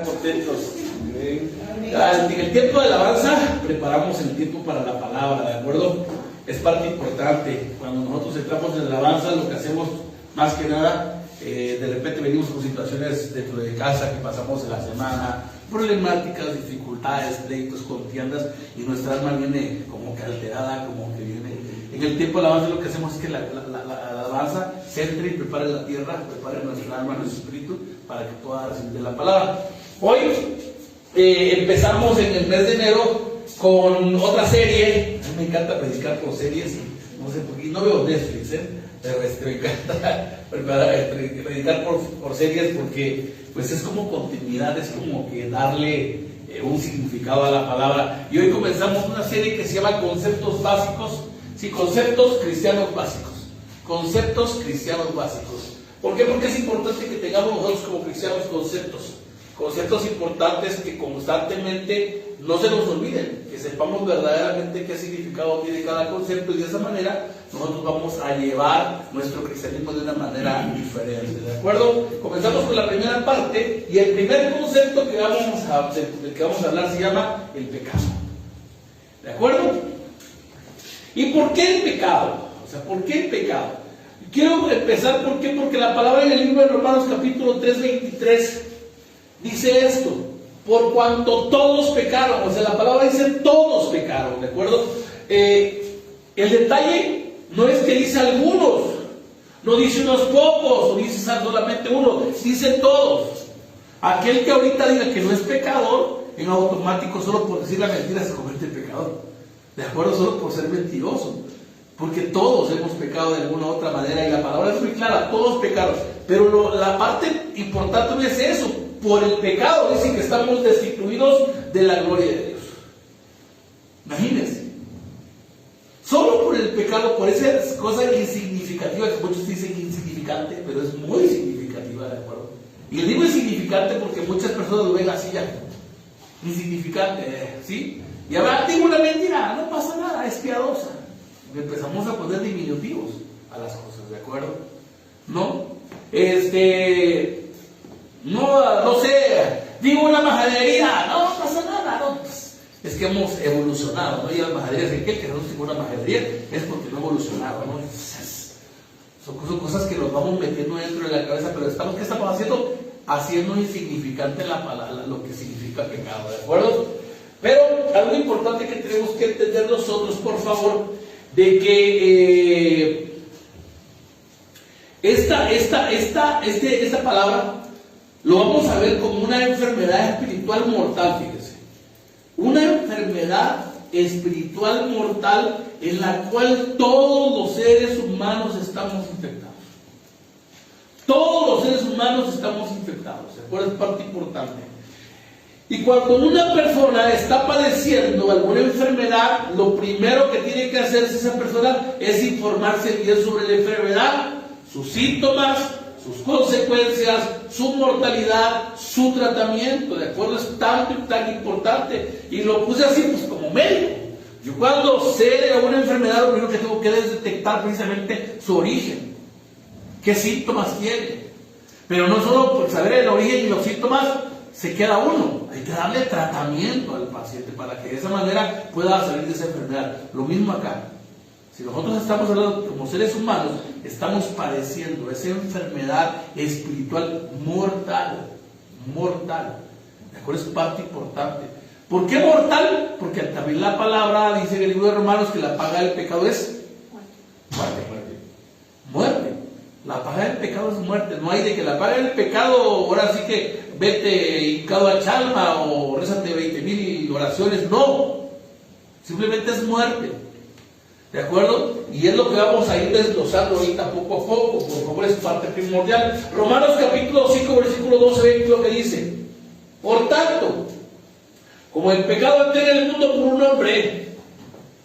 Contentos. En el tiempo de alabanza preparamos el tiempo para la palabra, ¿de acuerdo? Es parte importante. Cuando nosotros entramos en la alabanza, lo que hacemos más que nada, de repente venimos con situaciones dentro de casa que pasamos en la semana, problemáticas, dificultades, pleitos, contiendas, y nuestra alma viene como que alterada, como que viene. En el tiempo de alabanza lo que hacemos es que la alabanza centre y prepare la tierra, prepare nuestra alma, nuestro espíritu, para que pueda recibir la palabra. Hoy empezamos en el mes de enero con otra serie. A mí me encanta predicar por series, no sé por qué, no veo Netflix, pero me encanta predicar por series porque pues es como continuidad, es como que darle un significado a la palabra. Y hoy comenzamos una serie que se llama Conceptos Básicos, sí, Conceptos Cristianos Básicos. Conceptos Cristianos Básicos. ¿Por qué? Porque es importante que tengamos nosotros como cristianos conceptos importantes que constantemente no se nos olviden, que sepamos verdaderamente qué significado tiene cada concepto, y de esa manera nosotros vamos a llevar nuestro cristianismo de una manera diferente, ¿de acuerdo? Comenzamos con la primera parte, y el primer concepto del que vamos a hablar se llama el pecado, ¿de acuerdo? ¿Y por qué el pecado? O sea, ¿por qué el pecado? Quiero empezar, ¿por qué? Porque la palabra en el libro de Romanos capítulo 3:23 dice esto: por cuanto todos pecaron. O sea, la palabra dice todos pecaron, ¿de acuerdo? El detalle no es que dice algunos, no dice unos pocos, o dice solamente uno, dice todos. Aquel que ahorita diga que no es pecador, en automático, solo por decir la mentira, se convierte en pecador, ¿de acuerdo? Solo por ser mentiroso. Porque todos hemos pecado de alguna u otra manera, y la palabra es muy clara, todos pecaron. Pero la parte importante no es eso. Por el pecado dice que estamos destituidos de la gloria de Dios. Imagínense. Solo por el pecado, por esa cosa insignificativa, que muchos dicen insignificante, pero es muy significativa, ¿de acuerdo? Y le digo insignificante porque muchas personas lo ven así ya. Insignificante, ¿sí? Y ahora digo una mentira, no pasa nada, es piadosa. Empezamos a poner diminutivos a las cosas, ¿de acuerdo? No sé, digo una majadería, no pasa nada, no, pues, es que hemos evolucionado, ¿no? Y las majaderías de aquel que no digo una majadería es porque no ha evolucionado, ¿no? Son cosas que nos vamos metiendo dentro de la cabeza, pero ¿qué estamos haciendo? Haciendo insignificante lo que significa pecado, ¿de acuerdo? Pero algo importante que tenemos que entender nosotros, por favor, de que esta palabra lo vamos a ver como una enfermedad espiritual mortal, fíjese. Una enfermedad espiritual mortal en la cual todos los seres humanos estamos infectados. Todos los seres humanos estamos infectados, ¿de acuerdo? Es parte importante. Y cuando una persona está padeciendo alguna enfermedad, lo primero que tiene que hacer esa persona es informarse bien sobre la enfermedad, sus síntomas, sus consecuencias, su mortalidad, su tratamiento, ¿de acuerdo? Es tan importante. Y lo puse así, pues como médico. Yo cuando sé de alguna enfermedad, lo primero que tengo que es detectar precisamente su origen. ¿Qué síntomas tiene? Pero no solo por saber el origen y los síntomas se queda uno, hay que darle tratamiento al paciente para que de esa manera pueda salir de esa enfermedad. Lo mismo acá. Si nosotros estamos hablando como seres humanos, estamos padeciendo esa enfermedad espiritual mortal. ¿De acuerdo? Es parte importante. ¿Por qué mortal? Porque también la palabra dice en el libro de Romanos que la paga del pecado es muerte. La paga del pecado es muerte. No hay de que la paga del pecado, ahora sí que vete hincado a Chalma o rézate 20,000 oraciones. No, simplemente es muerte, ¿de acuerdo? Y es lo que vamos a ir desglosando ahorita poco a poco. Por favor, es parte primordial. Romanos capítulo 5 versículo 12, ve lo que dice: por tanto, como el pecado entró en el mundo por un hombre,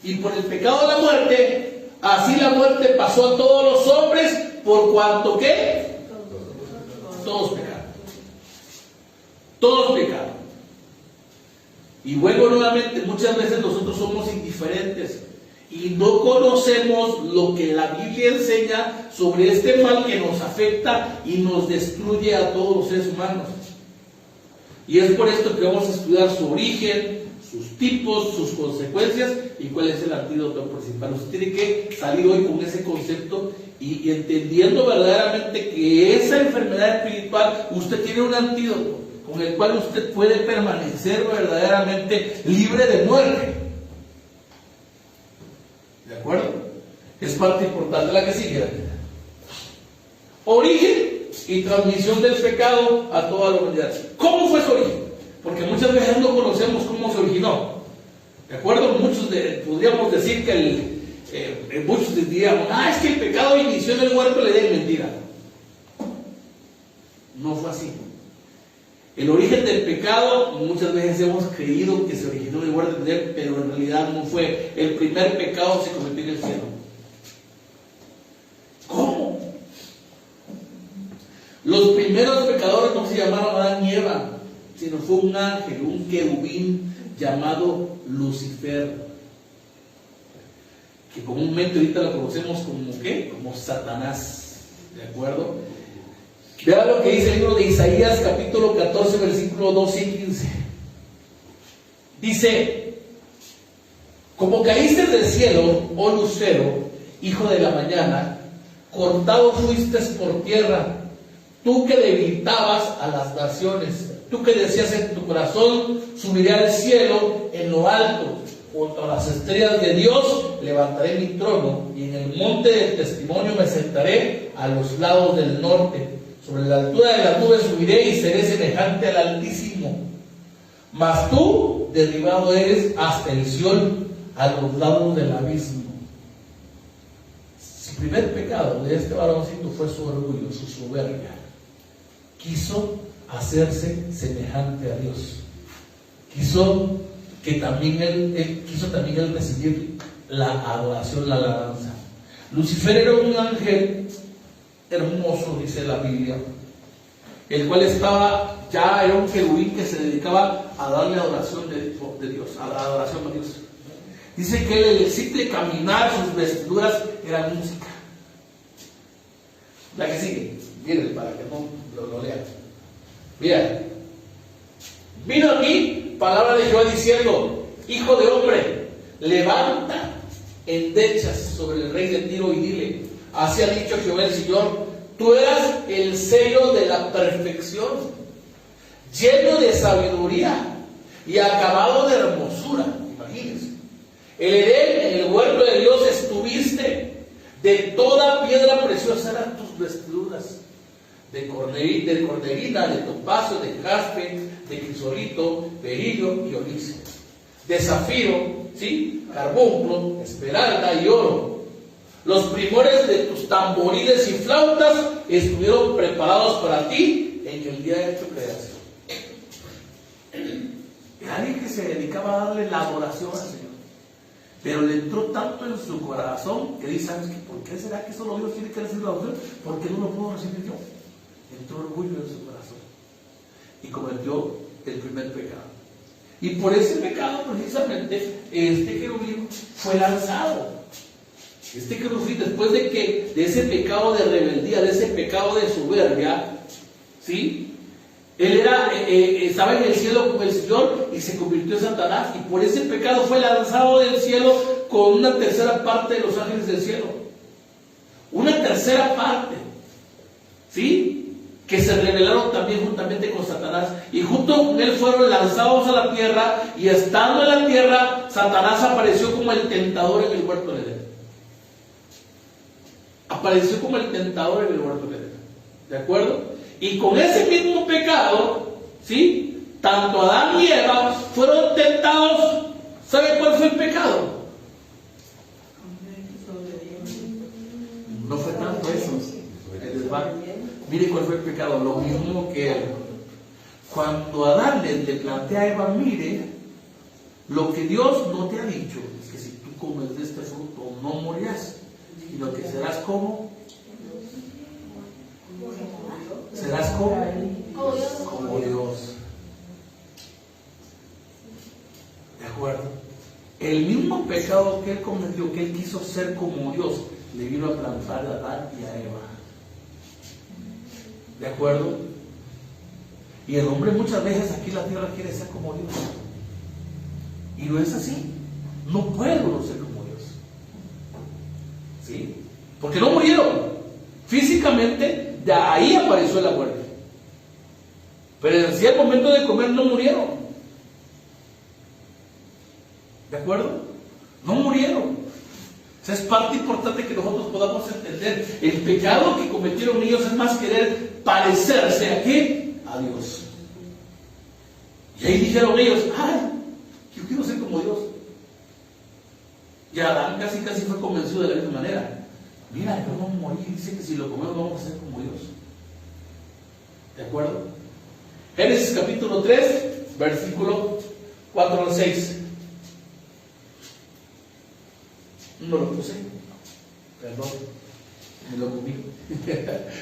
y por el pecado la muerte, así la muerte pasó a todos los hombres, por cuanto que todos pecaron. Todos pecaron. Y vuelvo nuevamente, muchas veces nosotros somos indiferentes y no conocemos lo que la Biblia enseña sobre este mal que nos afecta y nos destruye a todos los seres humanos. Y es por esto que vamos a estudiar su origen, sus tipos, sus consecuencias y cuál es el antídoto principal. Usted tiene que salir hoy con ese concepto y entendiendo verdaderamente que esa enfermedad espiritual, usted tiene un antídoto con el cual usted puede permanecer verdaderamente libre de muerte. ¿De acuerdo? Es parte importante la que sigue. Origen y transmisión del pecado a toda la humanidad. ¿Cómo fue su origen? Porque muchas veces no conocemos cómo se originó. ¿De acuerdo? Podríamos decir que muchos diríamos, es que el pecado inició en el huerto del Edén. Mentira. No fue así. El origen del pecado, muchas veces hemos creído que se originó en el huerto del Edén, pero en realidad no fue. El primer pecado se cometió en el cielo. ¿Cómo? Los primeros pecadores no se llamaron Adán y Eva, sino fue un ángel, un querubín llamado Lucifer, que comúnmente ahorita lo conocemos como ¿qué? Como Satanás. ¿De acuerdo? Vea lo que dice el libro de Isaías, capítulo 14, versículo 12 y 15. Dice: como caíste del cielo, oh lucero, hijo de la mañana, cortado fuiste por tierra, tú que debilitabas a las naciones, tú que decías en tu corazón, subiré al cielo en lo alto, junto a las estrellas de Dios levantaré mi trono, y en el monte del testimonio me sentaré a los lados del norte. Sobre la altura de las nubes subiré y seré semejante al Altísimo. Mas tú derribado eres hasta el Sión, a los lados del abismo. El primer pecado de este varoncito fue su orgullo, su soberbia. Quiso hacerse semejante a Dios. Quiso también él recibir la adoración, la alabanza. Lucifer era un ángel hermoso, dice la Biblia, el cual era un querubín que se dedicaba a darle adoración de Dios, a la adoración a Dios. Dice que el simple caminar, sus vestiduras eran música. La que sigue, miren, para que no lo lean. Mira, vino a mí palabra de Jehová diciendo: hijo de hombre, levanta endechas sobre el rey de Tiro y dile: así ha dicho Jehová el Señor, tú eras el sello de la perfección, lleno de sabiduría y acabado de hermosura. Imagínense, el Edén, en el huerto de Dios estuviste, de toda piedra preciosa eran tus vestiduras, de cornelina, de topacio, de jaspe, de crisolito, berillo y onice, de zafiro, ¿sí? Carbunclo, esmeralda y oro. Los primores de tus tamboriles y flautas estuvieron preparados para ti en el día de tu creación. Era alguien que se dedicaba a darle la adoración al Señor, pero le entró tanto en su corazón que dice: ¿sabes qué? ¿Por qué será que solo Dios tiene que recibir la adoración? ¿Por qué no lo puedo recibir yo? Entró orgullo en su corazón y cometió el primer pecado. Y por ese pecado, precisamente, este querubín fue lanzado. Este querubín, después de ese pecado de rebeldía, de ese pecado de soberbia, ¿sí? Él estaba en el cielo con el Señor y se convirtió en Satanás, y por ese pecado fue lanzado del cielo con una tercera parte de los ángeles del cielo. Una tercera parte, ¿sí? Que se rebelaron también juntamente con Satanás, y junto con él fueron lanzados a la tierra, y estando en la tierra, Satanás apareció como el tentador en el huerto de Edén. Apareció como el tentador en el huerto de Edén. ¿De acuerdo? Y con ese mismo pecado, ¿sí? Tanto Adán y Eva fueron tentados. ¿Sabe cuál fue el pecado? No fue tanto eso, el desván. Mire cuál fue el pecado, lo mismo que él. Cuando Adán le plantea a Eva: mire, lo que Dios no te ha dicho es que si tú comes de este fruto no morirás, sino que serás como Dios. ¿De acuerdo? El mismo pecado que él cometió, que él quiso ser como Dios, le vino a plantar a Adán y a Eva. ¿De acuerdo? Y el hombre muchas veces aquí en la tierra quiere ser como Dios. Y no es así. No puede uno ser como Dios. ¿Sí? Porque no murieron. Físicamente, de ahí apareció la muerte. Pero en sí, al momento de comer no murieron. ¿De acuerdo? No murieron. O sea, es parte importante que nosotros podamos entender. El pecado que cometieron ellos es más querer parecerse ¿a qué? A Dios. Y ahí dijeron ellos, ay, yo quiero ser como Dios. Y Adán casi fue convencido de la misma manera. Mira, yo vamos a morir, dice que si lo comemos vamos a ser como Dios. ¿De acuerdo? Génesis capítulo 3, versículo 4 al 6. No lo puse, perdón, me lo comí.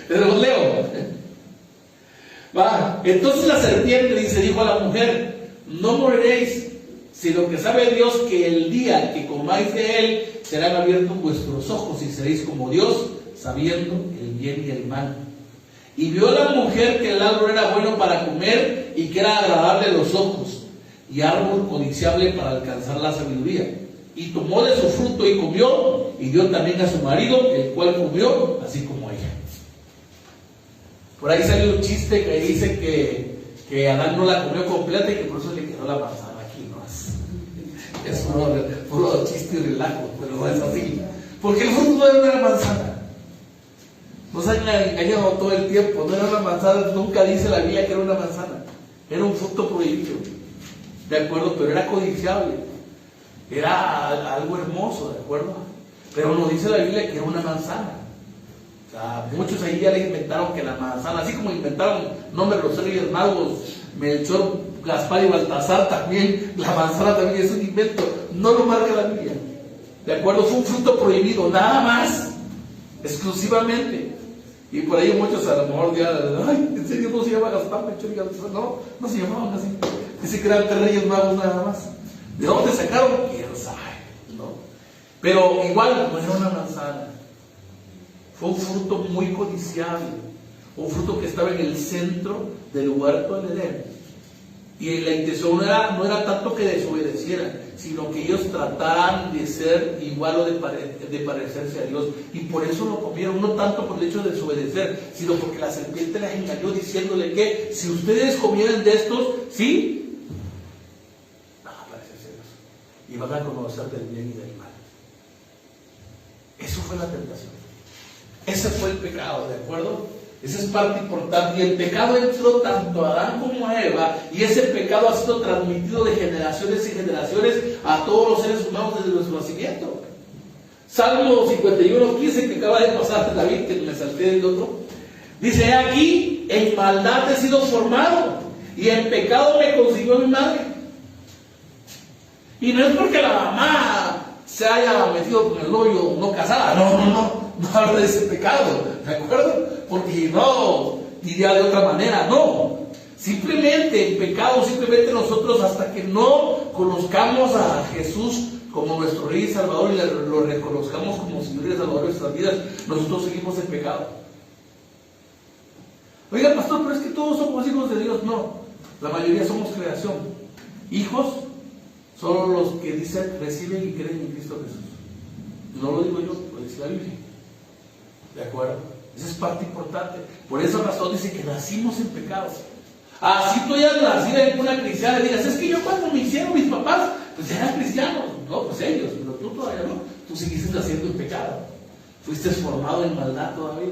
Pero lo leo. Va, entonces la serpiente dijo a la mujer: no moriréis, sino que sabe Dios que el día que comáis de él serán abiertos vuestros ojos y seréis como Dios, sabiendo el bien y el mal. Y vio la mujer que el árbol era bueno para comer y que era agradable a los ojos, y árbol codiciable para alcanzar la sabiduría. Y tomó de su fruto y comió, y dio también a su marido, el cual comió, así como ella. Por ahí sale un chiste que dice que Adán no la comió completa y que por eso le quedó la manzana aquí, ¿no? Es puro chiste y relajo, pero no es así. Porque el fruto no era una manzana. Nos han engañado todo el tiempo, no era una manzana, nunca dice la Biblia que era una manzana. Era un fruto prohibido, ¿de acuerdo? Pero era codiciable. Era algo hermoso, ¿de acuerdo? Pero nos dice la Biblia que era una manzana. O sea, muchos ahí ya le inventaron que la manzana, así como inventaron nombres los Reyes Magos, Melchor, Gaspar y Baltasar, también la manzana también es un invento. No lo marca la Biblia. ¿De acuerdo? Fue un fruto prohibido, nada más, exclusivamente. Y por ahí muchos a lo mejor ya, ay, ¿en serio no se llama Gaspar, Melchor y Baltasar? No se llamaban así. Dice que eran tres Reyes Magos nada más. ¿De dónde sacaron? ¿Quién sabe? ¿No? Pero igual no era una manzana. Fue un fruto muy codiciable. Un fruto que estaba en el centro del huerto del Edén. Y la intención no era tanto que desobedecieran, sino que ellos trataran de ser igual o de parecerse a Dios. Y por eso lo comieron, no tanto por el hecho de desobedecer, sino porque la serpiente les engañó diciéndole que si ustedes comieran de estos, ¿sí? Y van a conocer del bien y del mal. Eso fue la tentación. Ese fue el pecado, ¿de acuerdo? Esa es parte importante. Y el pecado entró tanto a Adán como a Eva, y ese pecado ha sido transmitido de generaciones y generaciones a todos los seres humanos desde nuestro nacimiento. Salmo 51:15, que acaba de pasar David, que me salté del otro, dice: aquí en maldad he sido formado, y en pecado me concibió mi madre. Y no es porque la mamá se haya metido con el novio no casada, no habla de ese pecado, ¿de acuerdo? Porque no diría de otra manera, no. Simplemente el pecado, simplemente nosotros hasta que no conozcamos a Jesús como nuestro Rey y Salvador y lo reconozcamos como Señor y Salvador de nuestras vidas, nosotros seguimos en pecado. Oiga, pastor, pero es que todos somos hijos de Dios. No, la mayoría somos creación. Hijos solo los que dicen, reciben y creen en Cristo Jesús. No lo digo yo, lo dice la Biblia. ¿De acuerdo? Esa es parte importante. Por esa razón dice que nacimos en pecados. Así tú ya nacido en una cristiana y digas: es que yo cuando me hicieron mis papás, pues eran cristianos. No, pues ellos, pero tú todavía no. Tú seguiste naciendo en pecado. Fuiste formado en maldad todavía.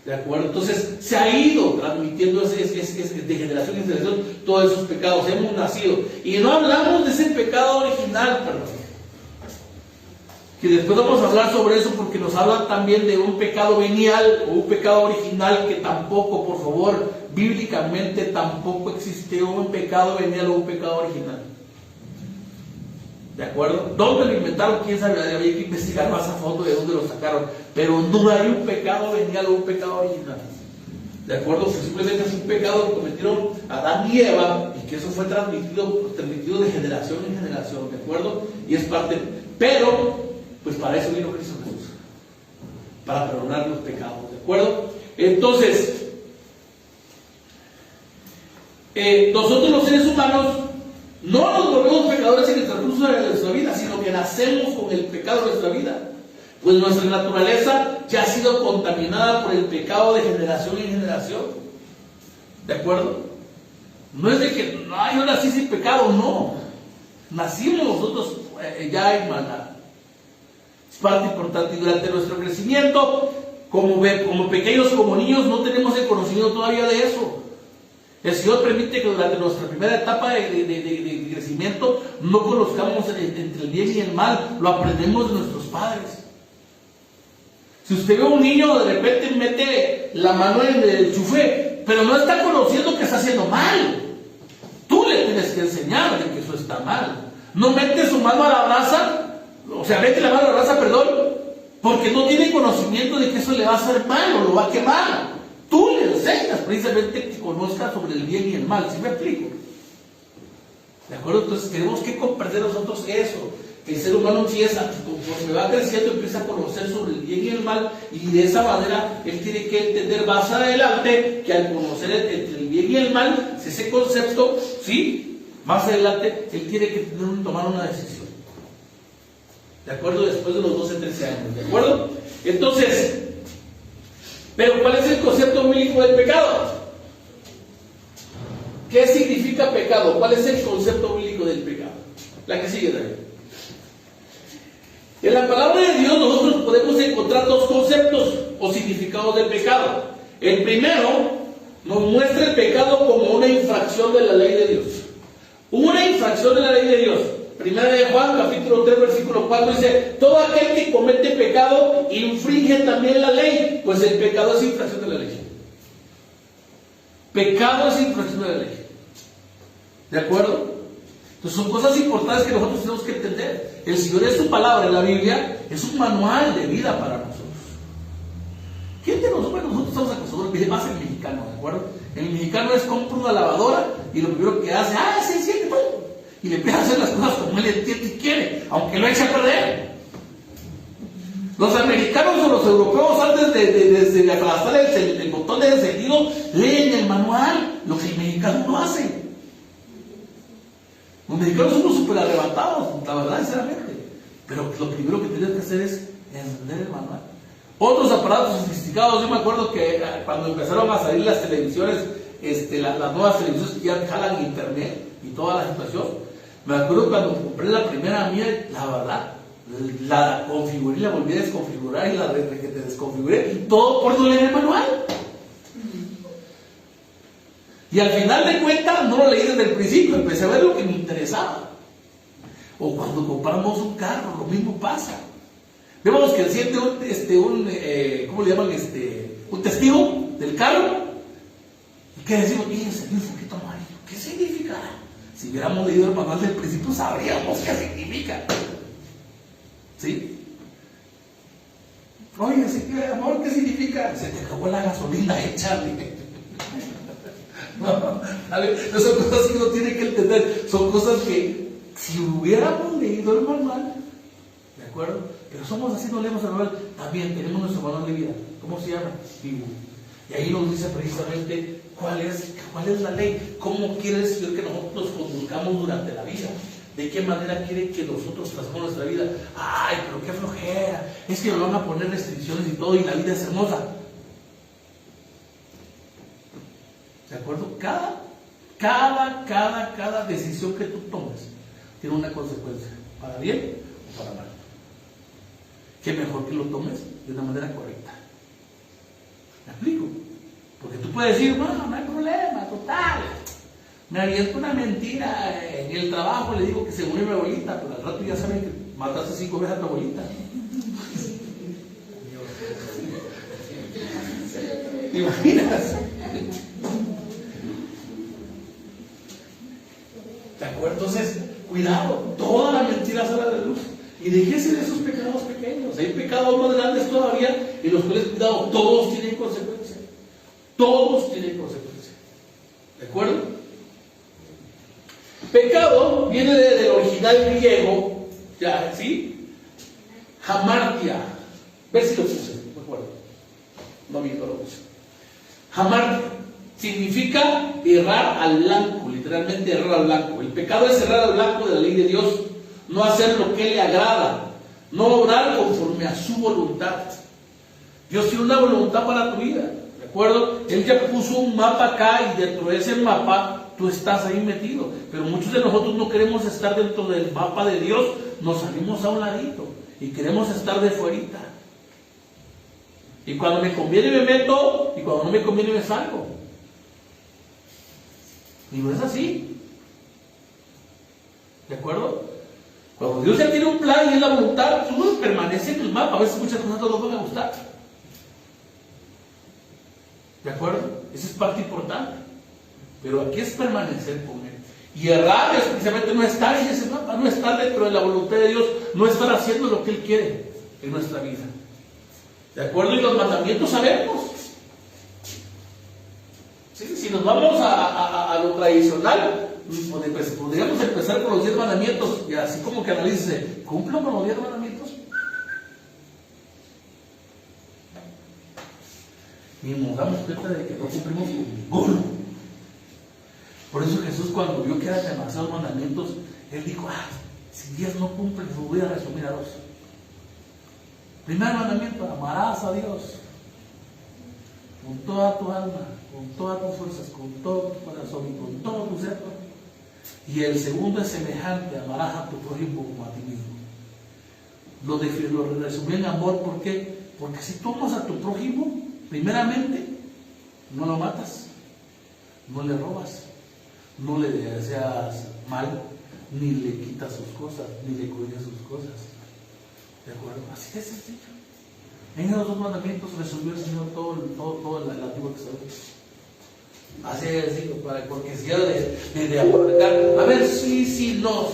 ¿De acuerdo? Entonces se ha ido transmitiendo de generación en generación todos esos pecados. Hemos nacido. Y no hablamos de ese pecado original, perdón. Que después vamos a hablar sobre eso, porque nos hablan también de un pecado venial o un pecado original, que tampoco, por favor, bíblicamente tampoco existió un pecado venial o un pecado original. ¿De acuerdo? ¿Dónde lo inventaron? ¿Quién sabe? Había que investigar más a fondo de dónde lo sacaron. Pero no hay un pecado venial o un pecado original. ¿De acuerdo? Pues simplemente es un pecado que cometieron Adán y Eva, y que eso fue transmitido de generación en generación. ¿De acuerdo? Y es parte. Pero, pues para eso vino Cristo Jesús. Para perdonar los pecados. ¿De acuerdo? Entonces, nosotros los seres humanos no nos volvemos pecadores en el transcurso de nuestra vida, sino que nacemos con el pecado de nuestra vida. Pues nuestra naturaleza ya ha sido contaminada por el pecado de generación en generación. ¿De acuerdo? No es de que, yo nací sin pecado, no. Nacimos nosotros ya en maldad. Es parte importante. Y durante nuestro crecimiento, como pequeños, como niños, no tenemos el conocimiento todavía de eso. El Señor permite que durante nuestra primera etapa de crecimiento no conozcamos entre el bien y el mal. Lo aprendemos de nuestros padres. Si usted ve a un niño, de repente mete la mano en el chufé, pero no está conociendo que está haciendo mal. Tú le tienes que enseñar de que eso está mal. No mete su mano a la brasa, mete la mano a la brasa, porque no tiene conocimiento de que eso le va a hacer mal o lo va a quemar. Tú le enseñas precisamente que conozca sobre el bien y el mal. ¿Sí me explico? ¿De acuerdo? Entonces tenemos que comprender nosotros eso. Que el ser humano empieza, conforme va creciendo, empieza a conocer sobre el bien y el mal, y de esa manera él tiene que entender más adelante que al conocer entre el bien y el mal, ese concepto, ¿sí? Más adelante él tiene que tomar una decisión. ¿De acuerdo? Después de los 12, 13 años. ¿De acuerdo? Entonces, pero ¿cuál es el concepto bíblico del pecado? ¿Qué significa pecado? ¿Cuál es el concepto bíblico del pecado? La que sigue también. En la palabra de Dios nosotros podemos encontrar dos conceptos o significados del pecado. El primero nos muestra el pecado como una infracción de la ley de Dios. Una infracción de la ley de Dios. Primera de Juan, capítulo 3, versículo 4 dice: todo aquel que comete pecado infringe también la ley, pues el pecado es infracción de la ley. Pecado es infracción de la ley. ¿De acuerdo? Entonces son cosas importantes que nosotros tenemos que entender. El Señor es su palabra en la Biblia, es un manual de vida para nosotros. ¿Quién de nosotros? Bueno, nosotros estamos acostumbrados, más el mexicano, ¿de acuerdo? El mexicano es compra una lavadora y lo primero que hace, sí, y le empieza a hacer las cosas como él entiende y quiere, aunque lo eche a perder. Los americanos o los europeos, antes de aplastar el botón de encendido, leen el manual, lo que el mexicano no hace. Los mexicanos somos súper arrebatados, la verdad, sinceramente. Pero lo primero que tenemos que hacer es encender el manual. Otros aparatos sofisticados, yo me acuerdo que cuando empezaron a salir las televisiones, las nuevas televisiones que ya jalan internet y toda la situación, me acuerdo cuando compré la primera mía, la verdad, la configuré, la volví a desconfigurar y la que te desconfiguré, y todo por no leer el manual. Y al final de cuentas, no lo leí desde el principio, empecé a ver lo que me interesaba. O cuando compramos un carro, lo mismo pasa. Vemos que enciende ¿cómo le llaman? Un testigo del carro. ¿Y qué decimos? Encendió un poquito amarillo. ¿Qué significa? Si hubiéramos leído el manual del principio, sabríamos qué significa. ¿Sí? Oye, amor, ¿qué significa? Se te acabó la gasolina, échale. No, son cosas que uno tiene que entender. Son cosas que si hubiéramos leído el manual, ¿de acuerdo? Pero somos así, no leemos el manual. También tenemos nuestro manual de vida. ¿Cómo se llama? Vivo. Y ahí nos dice precisamente cuál es la ley. ¿Cómo quiere el Señor que nosotros nos conduzcamos durante la vida? ¿De qué manera quiere que nosotros transformemos nuestra vida? Ay, pero qué flojera. Es que nos van a poner restricciones y todo y la vida es hermosa. ¿De acuerdo? Cada decisión que tú tomes tiene una consecuencia, para bien o para mal. Qué mejor que lo tomes de una manera correcta. ¿Me explico? Porque tú puedes decir, no hay problema, total. Me aviento una mentira en el trabajo, le digo que se murió mi abuelita, pero al rato ya saben que mataste 5 veces a tu abuelita. ¿Te imaginas? ¿De acuerdo? Entonces, cuidado, toda la mentira sale a la luz. Y déjese de esos pecados pequeños. Hay pecados más grandes todavía, en los cuales, cuidado, todos tienen consecuencia. Todos tienen consecuencia. ¿De acuerdo? Pecado viene del original griego, ya, ¿sí? Hamartia. Ver si lo puse, me acuerdo. No lo puse. Hamartia. significa errar al blanco, literalmente errar al blanco. El pecado es errar al blanco de la ley de Dios, no hacer lo que le agrada, no obrar conforme a su voluntad. Dios tiene una voluntad para tu vida, ¿de acuerdo? Él ya puso un mapa acá y dentro de ese mapa tú estás ahí metido. Pero muchos de nosotros no queremos estar dentro del mapa de Dios, nos salimos a un ladito y queremos estar de fuerita. Y cuando me conviene me meto y cuando no me conviene me salgo. Y no es así. ¿De acuerdo? Cuando Dios ya tiene un plan y es la voluntad, uno permanece en el mapa. A veces muchas cosas no nos van a gustar. ¿De acuerdo? Esa es parte importante. Pero aquí es permanecer con Él. Y errar es precisamente no estar en ese mapa, no estar dentro de la voluntad de Dios, no estar haciendo lo que Él quiere en nuestra vida. ¿De acuerdo? Y los mandamientos sabemos. ¿Sí? Si nos vamos a lo tradicional, pues podríamos empezar con los 10 mandamientos y así como que analice, ¿cumplo con los 10 mandamientos? Y nos damos cuenta de que no cumplimos con ninguno. Por eso Jesús, cuando vio que eran demasiados mandamientos, Él dijo, si 10 no cumplen, lo voy a resumir a 2. Primer mandamiento, amarás a Dios con toda tu alma, con todas tus fuerzas, con todo tu corazón y con todo tu ser. Y el segundo es semejante, amarás a tu prójimo como a ti mismo. Lo resumí en amor, ¿por qué? Porque si tú amas a tu prójimo, primeramente, no lo matas, no le robas, no le deseas mal, ni le quitas sus cosas, ni le cuidas sus cosas. ¿De acuerdo? Así de sencillo. En esos 2 mandamientos resolvió el Señor todo el Antiguo Testamento. Así de sencillo, porque si era de abarcar, a ver, sí, no.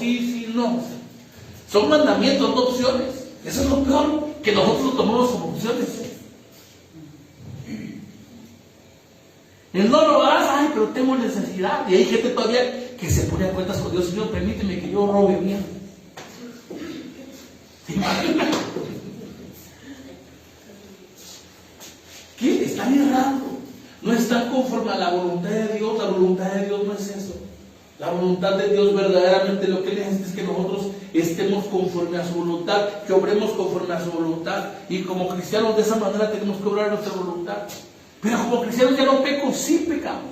Son mandamientos, no opciones. Eso es lo peor, que nosotros lo tomamos como opciones. El no robarás, pero tengo necesidad. Y hay gente todavía que se pone a cuentas con Dios. Señor, permíteme que yo robe bien. ¿Te imaginas? ¿Qué? Están errando. No están conforme a la voluntad de Dios. La voluntad de Dios no es eso. La voluntad de Dios verdaderamente lo que necesita es que nosotros estemos conforme a su voluntad, que obremos conforme a su voluntad. Y como cristianos de esa manera tenemos que obrar nuestra voluntad. Pero como cristianos ya no peco, sí pecamos.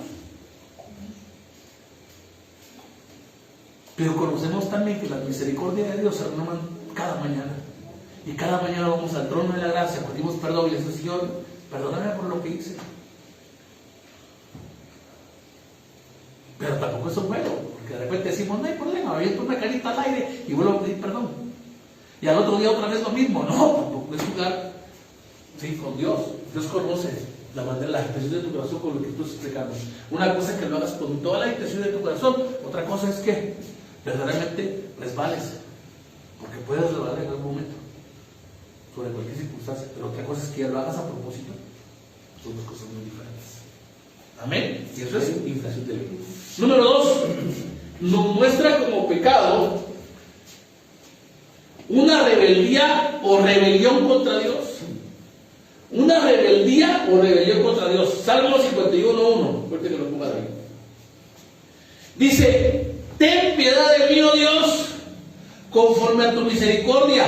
Pero conocemos también que la misericordia de Dios se renueva cada mañana. Y cada mañana vamos al trono de la gracia, pedimos perdón y le decimos, Señor, perdóname por lo que hice. Pero tampoco es un juego, porque de repente decimos, no hay problema, aviento una carita al aire y vuelvo a pedir perdón. Y al otro día otra vez lo mismo. No, tampoco es jugar con Dios. Dios conoce la intención de tu corazón con lo que tú estás explicando. Una cosa es que lo hagas con toda la intención de tu corazón, otra cosa es que verdaderamente resbales, porque puedes resbalar en algún momento sobre cualquier circunstancia, pero otra cosa es que lo hagas a propósito. Son 2 cosas muy diferentes. Amén. Y eso es infracción de ley. Número 2, nos muestra como pecado una rebeldía o rebelión contra Dios. Una rebeldía o rebelión contra Dios. Salmo 51:1. Fuerte que lo ponga ahí. Dice: ten piedad de mí, oh Dios, conforme a tu misericordia,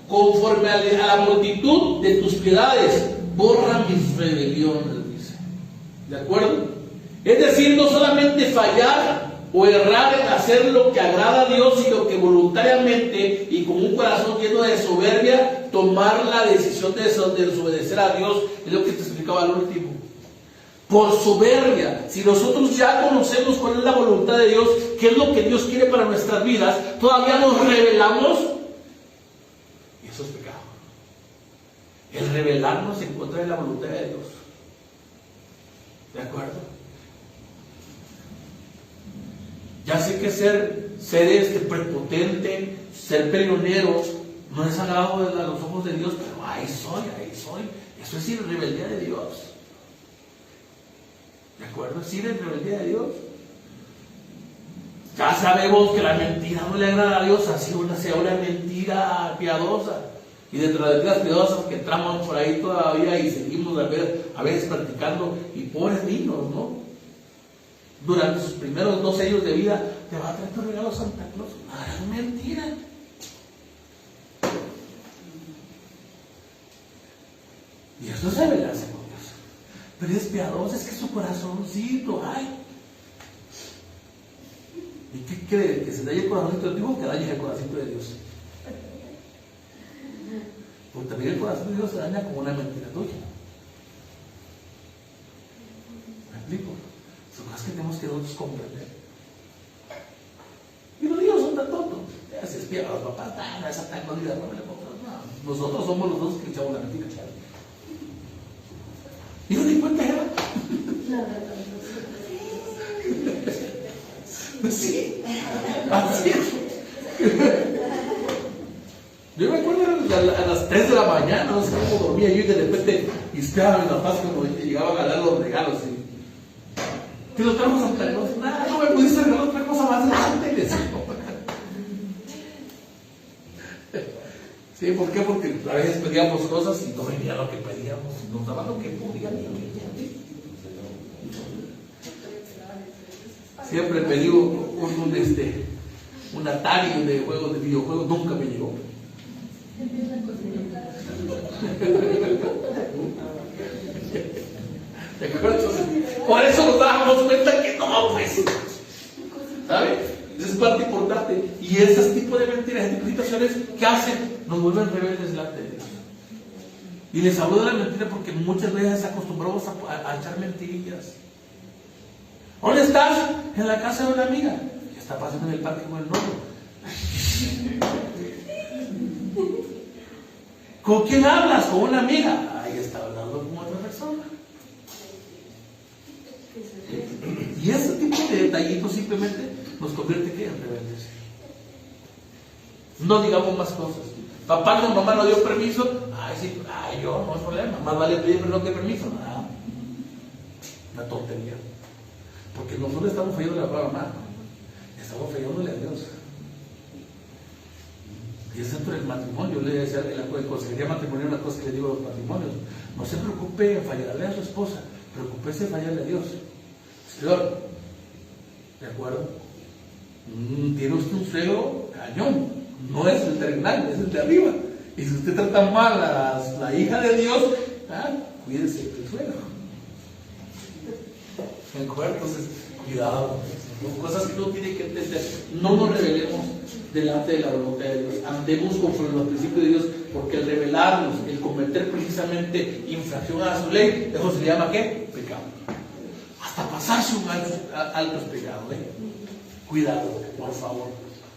conforme a la multitud de tus piedades, borra mis rebeliones, dice. ¿De acuerdo? Es decir, no solamente fallar o errar en hacer lo que agrada a Dios, sino que voluntariamente y con un corazón lleno de soberbia, tomar la decisión de desobedecer a Dios, es lo que te explicaba al último. Por soberbia, si nosotros ya conocemos cuál es la voluntad de Dios, qué es lo que Dios quiere para nuestras vidas, todavía nos rebelamos, y eso es pecado. El rebelarnos en contra de la voluntad de Dios. ¿De acuerdo? Ya sé que ser prepotente, ser peleonero, no es sagrado a los ojos de Dios, pero ahí soy. Eso es ir en rebeldía de Dios. ¿De acuerdo? Es ir en rebeldía de Dios. Ya sabemos que la mentira no le agrada a Dios, así sea una mentira piadosa. Y dentro de las mentiras piadosas que entramos por ahí todavía y seguimos a veces practicando, y pobres niños, ¿no? durante sus primeros 12 años de vida, te va a traer tu regalo Santa Claus. No, es mentira. Y eso es rebelarse con Dios. Pero es piadoso, es que su corazoncito, ay. ¿Y qué cree? Que se dañe el corazoncito de Dios o que dañe el corazoncito de Dios. Porque también el corazón de Dios se daña con una mentira tuya. ¿Me explico? Son cosas que tenemos que nosotros comprender. Y los niños son tan tontos. Si es piadoso, los papás, no, esa tan jodida, no. Nosotros somos los dos que echamos la mentira, chaval. ¿Y no te cuenta, Eva? Sí, así es. Yo me acuerdo a las 3 de la mañana, no sé cómo dormía yo y de repente hispeaba a mis papás cuando llegaban a dar los regalos. Y te lo trajo Santa Claus. No me pudiste regalar otra cosa más grande. Les digo. Sí, ¿por qué? Porque a veces pedíamos cosas y no venía lo que pedíamos, nos daban lo que podían y lo que querían. Siempre pedí un Atari de juegos, de videojuegos, nunca me llegó. Por eso nos dábamos cuenta que no, pues. ¿Sabe? Esa es parte importante. Y ese tipo de mentiras, ese tipo de situaciones, ¿qué hacen? Nos vuelven rebeldes delante de Dios. Y les hablo de la mentira porque muchas veces acostumbramos a echar mentirillas. ¿Dónde estás? En la casa de una amiga. ¿Qué está pasando en el parque con el novio? ¿Con quién hablas? Con una amiga. Ahí está hablando con otra persona. Y ese tipo de detallitos simplemente nos convierte en rebeldes. No digamos más cosas. Papá o mamá no dio permiso. Ay, sí, yo no hay problema. Más vale pedir perdón que permiso. No. Una tontería. Porque nosotros estamos fallando a la palabra mamá. Estamos fallándole a Dios. Y es dentro del matrimonio. Le decía en consejería matrimonial una cosa que le digo a los matrimonios. No se preocupe en fallarle a su esposa. Preocúpese en fallarle a Dios. Señor, ¿de acuerdo? Tiene usted un suegro cañón. No es el terrenal, es el de arriba. Y si usted trata mal a la hija de Dios, cuídese del suegro. ¿De acuerdo? Entonces, cuidado. Son cosas que uno tiene que entender. No nos rebelemos delante de la voluntad de Dios. Andemos conforme a los principios de Dios, porque el rebelarnos, el cometer precisamente infracción a su ley, eso se le llama ¿qué? Pecado. Hasta pasarse un alto es pecado. Cuidado, por favor.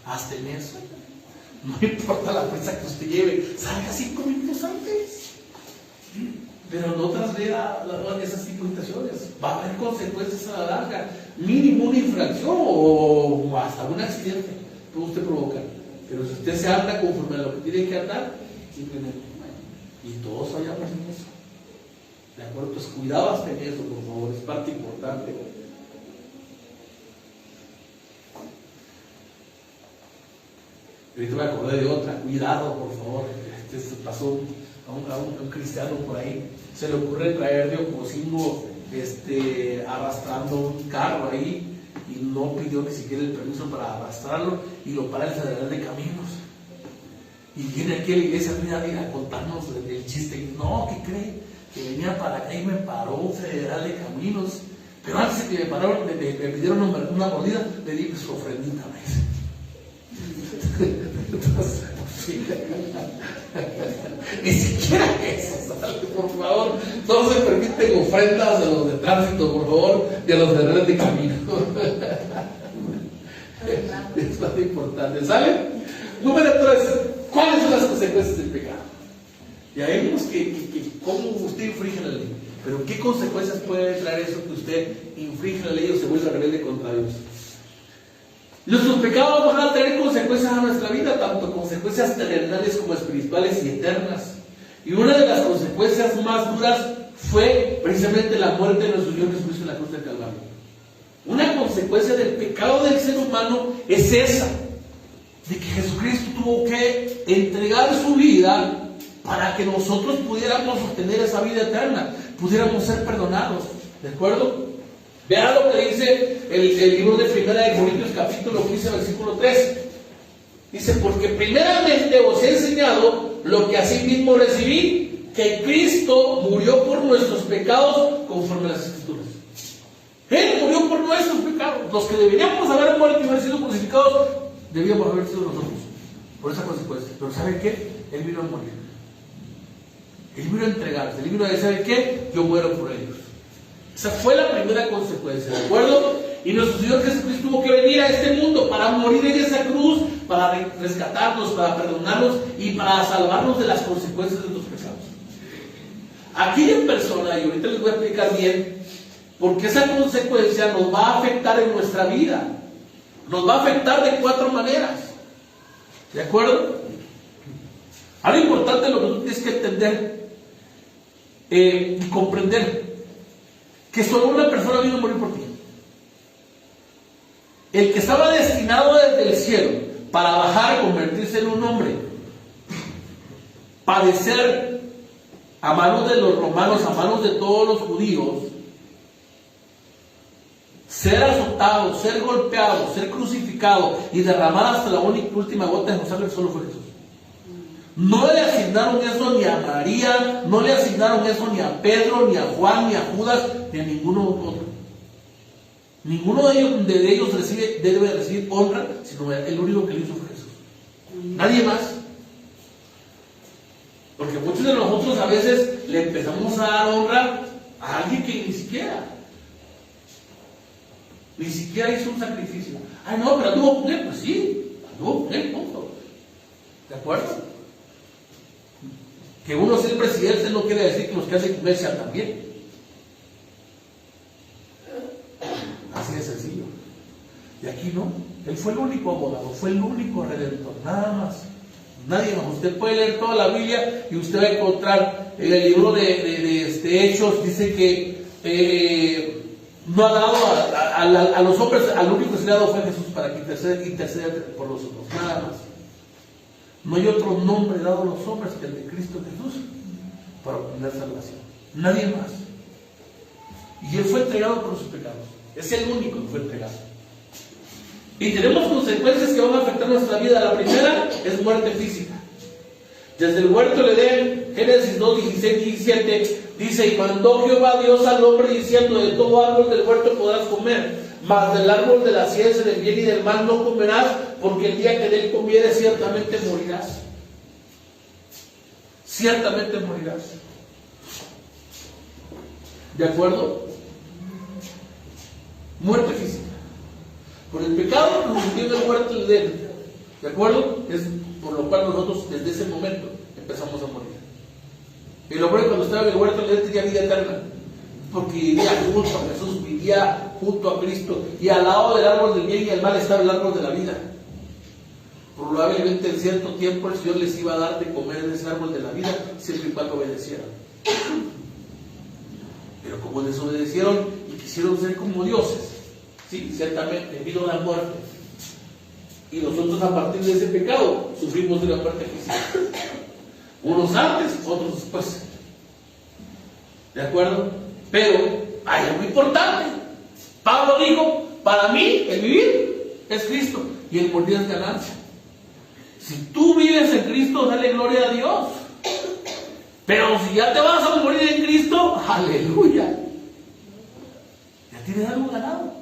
Hasta en eso. No importa la prisa que usted lleve, salga 5 minutos antes. Pero no traslada esas situaciones. Va a haber consecuencias a la larga. Mínimo una infracción o hasta un accidente puede usted provocar. Pero si usted se anda conforme a lo que tiene que andar, simplemente. Y todos fallamos en eso. ¿De acuerdo? Pues cuidado hasta en eso, por favor. Es parte importante. Ahorita me acordé de otra. Cuidado, por favor. Se pasó a un cristiano por ahí. Se le ocurre traer de Ocosingo arrastrando un carro ahí y no pidió ni siquiera el permiso para arrastrarlo y lo para el Federal de Caminos. Y viene aquí a la iglesia a contarnos el chiste. Y no, ¿qué cree? Que venía para acá y me paró un Federal de Caminos. Pero antes de que me pararon, me pidieron una mordida, le di su ofrendita. Entonces, ni siquiera eso sale, por favor. No se permiten ofrendas a los de tránsito, por favor, y a los federales de camino. Es bastante importante, ¿sale? Número 3, ¿cuáles son las consecuencias del pecado? Ya vimos que cómo usted infringe la ley, pero ¿qué consecuencias puede traer eso que usted infringe la ley o se vuelve rebelde contra Dios? Nuestros pecados van a tener consecuencias a nuestra vida, tanto consecuencias terrenales como espirituales y eternas. Y una de las consecuencias más duras fue precisamente la muerte de nuestro Señor Jesucristo en la cruz del Calvario. Una consecuencia del pecado del ser humano es esa, de que Jesucristo tuvo que entregar su vida para que nosotros pudiéramos obtener esa vida eterna, pudiéramos ser perdonados. ¿De acuerdo? Vean lo que dice el libro de Primera de Corintios capítulo 15 versículo 3. Dice, porque primeramente os he enseñado lo que asimismo recibí, que Cristo murió por nuestros pecados conforme a las Escrituras. Él murió por nuestros pecados. Los que deberíamos haber muerto y haber sido crucificados, debíamos haber sido nosotros, por esa consecuencia. Pero ¿saben qué? Él vino a morir. Él vino a entregarse. Él vino a decir, ¿saben qué? Yo muero por ellos. Esa fue la primera consecuencia, ¿de acuerdo? Y nuestro Señor Jesucristo tuvo que venir a este mundo para morir en esa cruz, para rescatarnos, para perdonarnos y para salvarnos de las consecuencias de nuestros pecados. Aquella persona, y ahorita les voy a explicar bien, porque esa consecuencia nos va a afectar en nuestra vida. Nos va a afectar de 4 maneras. ¿De acuerdo? Algo importante lo que tú tienes que entender y comprender, que solo una persona vino a morir por ti. El que estaba destinado desde el cielo para bajar, convertirse en un hombre, padecer a manos de los romanos, a manos de todos los judíos, ser azotado, ser golpeado, ser crucificado y derramar hasta la última gota de sangre, solo fue Jesús. No le asignaron eso ni a María, no le asignaron eso ni a Pedro, ni a Juan, ni a Judas, ni a ninguno otro. Ninguno de ellos debe recibir honra, sino el único que lo hizo fue Jesús. Nadie más. Porque muchos de nosotros a veces le empezamos a dar honra a alguien que ni siquiera hizo un sacrificio. Ay, no, pero anduvo con él. Pues sí, anduvo con él, punto. ¿De acuerdo? Que uno sea el presidente no quiere decir que los que hacen con él sean también. Así de sencillo. Y aquí no. Él fue el único abogado, fue el único redentor, nada más. Nadie más. Usted puede leer toda la Biblia y usted va a encontrar en el libro de Hechos, dice que no ha dado a los hombres, al único que se le ha dado fue Jesús para que interceda por los otros, nada más. No hay otro nombre dado a los hombres que el de Cristo Jesús para obtener salvación. Nadie más. Y Él fue entregado por sus pecados. Es el único que fue entregado. Y tenemos consecuencias que van a afectar nuestra vida. La primera es muerte física. Desde el huerto del Edén, Génesis 2, 16, 17, dice: y mandó Jehová Dios al hombre diciendo: de todo árbol del huerto podrás comer, mas del árbol de la ciencia del bien y del mal no comerás, porque el día que de él comieres ciertamente morirás. Ciertamente morirás. ¿De acuerdo? Muerte física. Por el pecado nos metió en el huerto del Edén. ¿De acuerdo? Es por lo cual nosotros desde ese momento empezamos a morir. El hombre cuando estaba en el huerto del Edén tenía vida eterna, porque vivía junto a Jesús, vivía junto a Cristo, y al lado del árbol del bien y del mal estaba el árbol de la vida. Probablemente en cierto tiempo el Señor les iba a dar de comer en ese árbol de la vida, siempre y cuando obedecieran. Pero como desobedecieron y quisieron ser como dioses, sí, ciertamente vino la muerte. Y nosotros a partir de ese pecado sufrimos de una muerte física. Unos antes, otros después. ¿De acuerdo? Pero hay algo importante. Pablo dijo: para mí el vivir es Cristo y el morir es ganancia. Si tú vives en Cristo, dale gloria a Dios. Pero si ya te vas a morir en Cristo, aleluya, ya tienes algo ganado.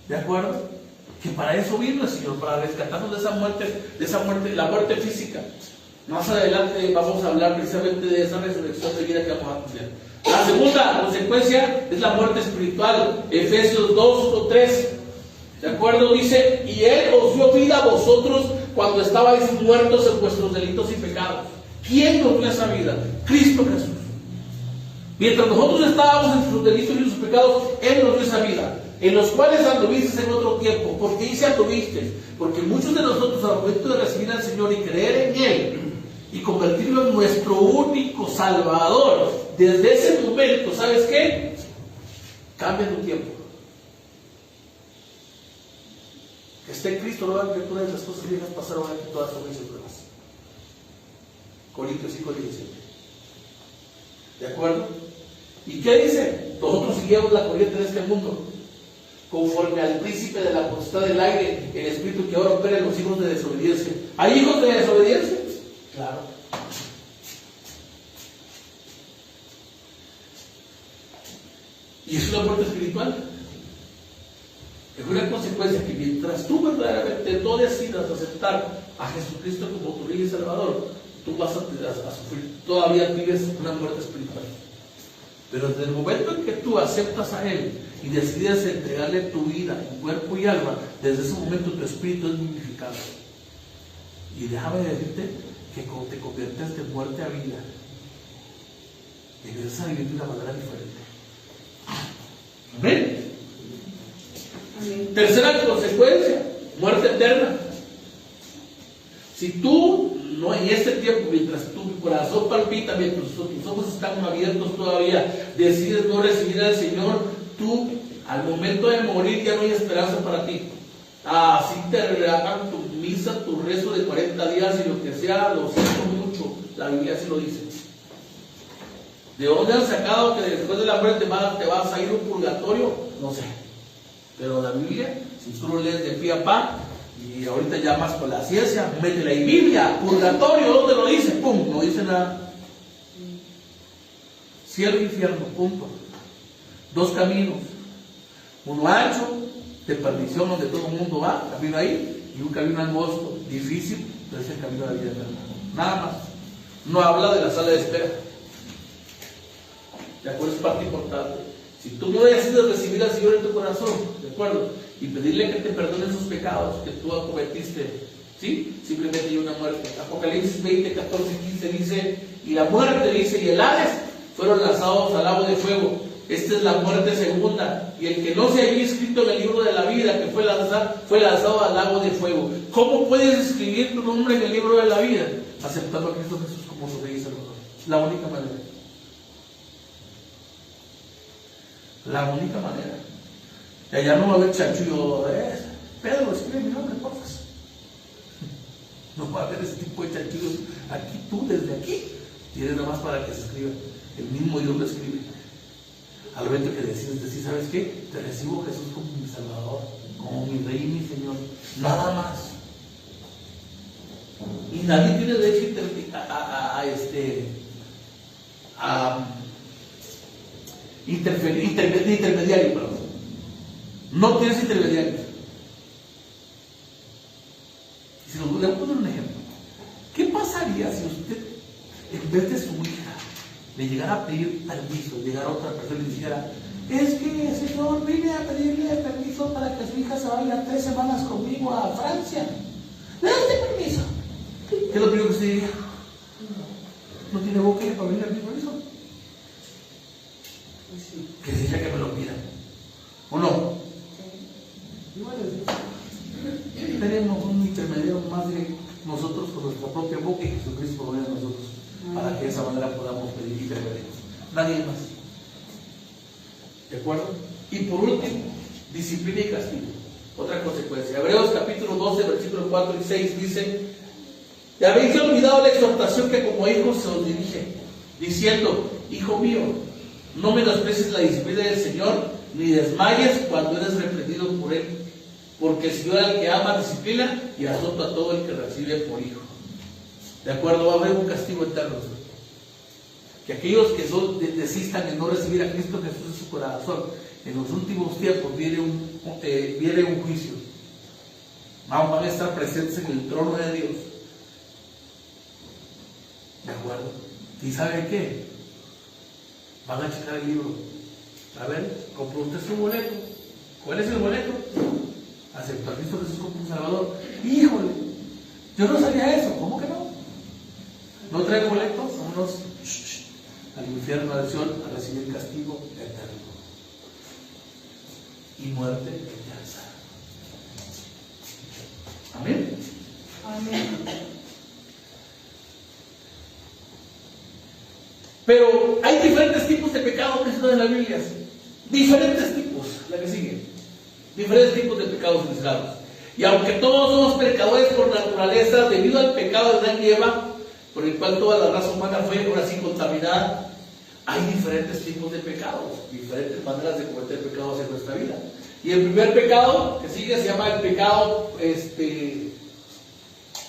¿De acuerdo? Que para eso vino el Señor, para rescatarnos de esa muerte, la muerte física. Más adelante vamos a hablar precisamente de esa resurrección de vida que vamos a tener. La segunda consecuencia es la muerte espiritual. Efesios 2:3. ¿De acuerdo? Dice: y Él os dio vida a vosotros cuando estabais muertos en vuestros delitos y pecados. ¿Quién nos dio esa vida? Cristo Jesús. Mientras nosotros estábamos en sus delitos y sus pecados, Él nos dio esa vida, en los cuales anduviste en otro tiempo. ¿Por qué dice anduviste? Porque muchos de nosotros, al momento de recibir al Señor y creer en Él y convertirlo en nuestro único Salvador, desde ese momento, ¿sabes qué? Cambia tu tiempo. Que esté en Cristo, no hagan que todas las cosas viejas pasaron, aquí todas son hechas nuevas. Corintios 5:17. ¿De acuerdo? ¿Y qué dice? nosotros seguimos la corriente de este mundo, conforme al príncipe de la potestad del aire, el espíritu que ahora opera en los hijos de desobediencia. ¿Hay hijos de desobediencia? Claro. Y es una muerte espiritual. Es una consecuencia que mientras tú verdaderamente no decidas aceptar a Jesucristo como tu Rey y Salvador, tú vas a sufrir, todavía vives una muerte espiritual. Pero desde el momento en que tú aceptas a Él y decides entregarle tu vida en cuerpo y alma, desde ese momento tu espíritu es vivificado. Y déjame decirte que cuando te conviertes de muerte a vida, empiezas a vivir de una manera diferente. Amén. Tercera consecuencia, muerte eterna. Si tú no en este tiempo, mientras tu corazón palpita, mientras tus ojos están abiertos todavía, decides no recibir al Señor, tú al momento de morir ya no hay esperanza para ti. Así te hagan tu misa, tu rezo de 40 días y lo que sea, lo siento mucho, la Biblia así lo dice. ¿De dónde han sacado que después de la muerte te vas a ir a un purgatorio? No sé. Pero la Biblia, si tú lo lees de pie a pa, y ahorita ya más con la ciencia, métela en Biblia, purgatorio, ¿dónde lo dice? Pum, no dice nada. Cielo e infierno, punto. Dos caminos. Uno ancho, de perdición, donde todo el mundo va, camino ahí, y un camino angosto, difícil, pero es el camino de la vida eterna. Nada más. No habla de la sala de espera. ¿De acuerdo? Es parte importante. Si tú no decides recibir al Señor en tu corazón, ¿de acuerdo? Y pedirle que te perdone esos pecados que tú cometiste, ¿sí? Simplemente hay una muerte. Apocalipsis 20, 14, 15 dice, y la muerte, dice, y el Hades fueron lanzados al lago de fuego. Esta es la muerte segunda. Y el que no se haya inscrito en el libro de la vida, que fue lanzado al lago de fuego. ¿Cómo puedes escribir tu nombre en el libro de la vida? Aceptando a Cristo Jesús como su Rey y Salvador. La única manera. La única manera. Y allá no va a haber chanchullo. Pedro, escribe mi nombre, porfa. No va a haber ese tipo de chanchullos. Aquí tú, desde aquí, tienes nada más para que se escriba. El mismo Dios lo escribe. Al momento que decides decir, ¿sabes qué? Te recibo Jesús como mi Salvador, como mi Rey y mi Señor. Nada más. Y nadie tiene derecho intermediario, perdón. No tienes intermediarios. Si nos voy a poner un ejemplo, ¿qué pasaría si usted, en vez de su hija, le llegara a pedir permiso, llegara a otra persona y le dijera, es que, Señor, vine a pedirle permiso para que su hija se vaya 3 semanas conmigo a Francia? ¿Le das permiso? ¿Qué es lo primero que usted diría? No tiene boca para venir a pedir permiso. Que diría que me lo pidan. ¿O no? Tenemos un intermediario más de nosotros con nuestra propia boca y Jesucristo por medio de nosotros, para que de esa manera podamos pedir y pedir. Nadie más. ¿De acuerdo? Y por último, disciplina y castigo. Otra consecuencia. Hebreos capítulo 12, versículos 4 y 6 dice: te habéis olvidado la exhortación que como hijos se os dirige, diciendo, hijo mío, no menosprecies la disciplina del Señor, ni desmayes cuando eres reprendido por Él, porque el Señor al que ama disciplina y azota a todo el que recibe por hijo. ¿De acuerdo? Va a haber un castigo eterno. Que aquellos que desistan en no recibir a Cristo Jesús en su corazón, en los últimos tiempos viene un juicio. Van a estar presentes en el trono de Dios. ¿De acuerdo? ¿Y saben qué? Van a checar el libro. A ver, compró usted su boleto. ¿Cuál es el boleto? Aceptó a Cristo Jesús como un Salvador. Híjole, yo no sabía eso. ¿Cómo que no? ¿No trae boleto? Vámonos al infierno, al Seol, a recibir castigo eterno y muerte eterna. Amén. Amén. Pero hay diferentes tipos de pecados que están en la Biblia. Diferentes tipos, la que sigue. Diferentes tipos de pecados mezclados. Y aunque todos somos pecadores por naturaleza, debido al pecado de Adán y Eva, por el cual toda la raza humana fue ahora sí contaminada, hay diferentes tipos de pecados, diferentes maneras de cometer pecados en nuestra vida. Y el primer pecado que sigue se llama el pecado,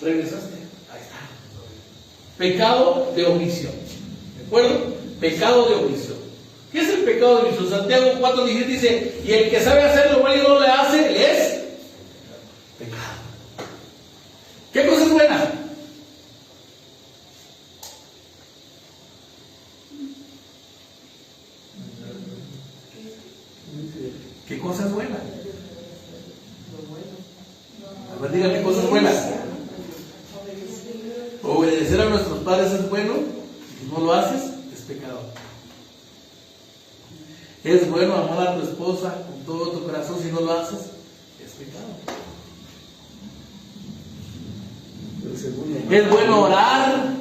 regresaste, ahí está, pecado de omisión, ¿de acuerdo? Pecado de omisión. ¿Qué es el pecado de omisión? Santiago 4:17 dice, y el que sabe hacer lo bueno y no lo hace, es pecado. ¿Qué cosa es buena? ¿Qué cosa es buena? A ver, díganme cosas buenas. Obedecer a nuestros padres es bueno, si no lo haces, es pecado. Es bueno amar a tu esposa con todo tu corazón, si no lo haces, es pecado. Es bueno orar,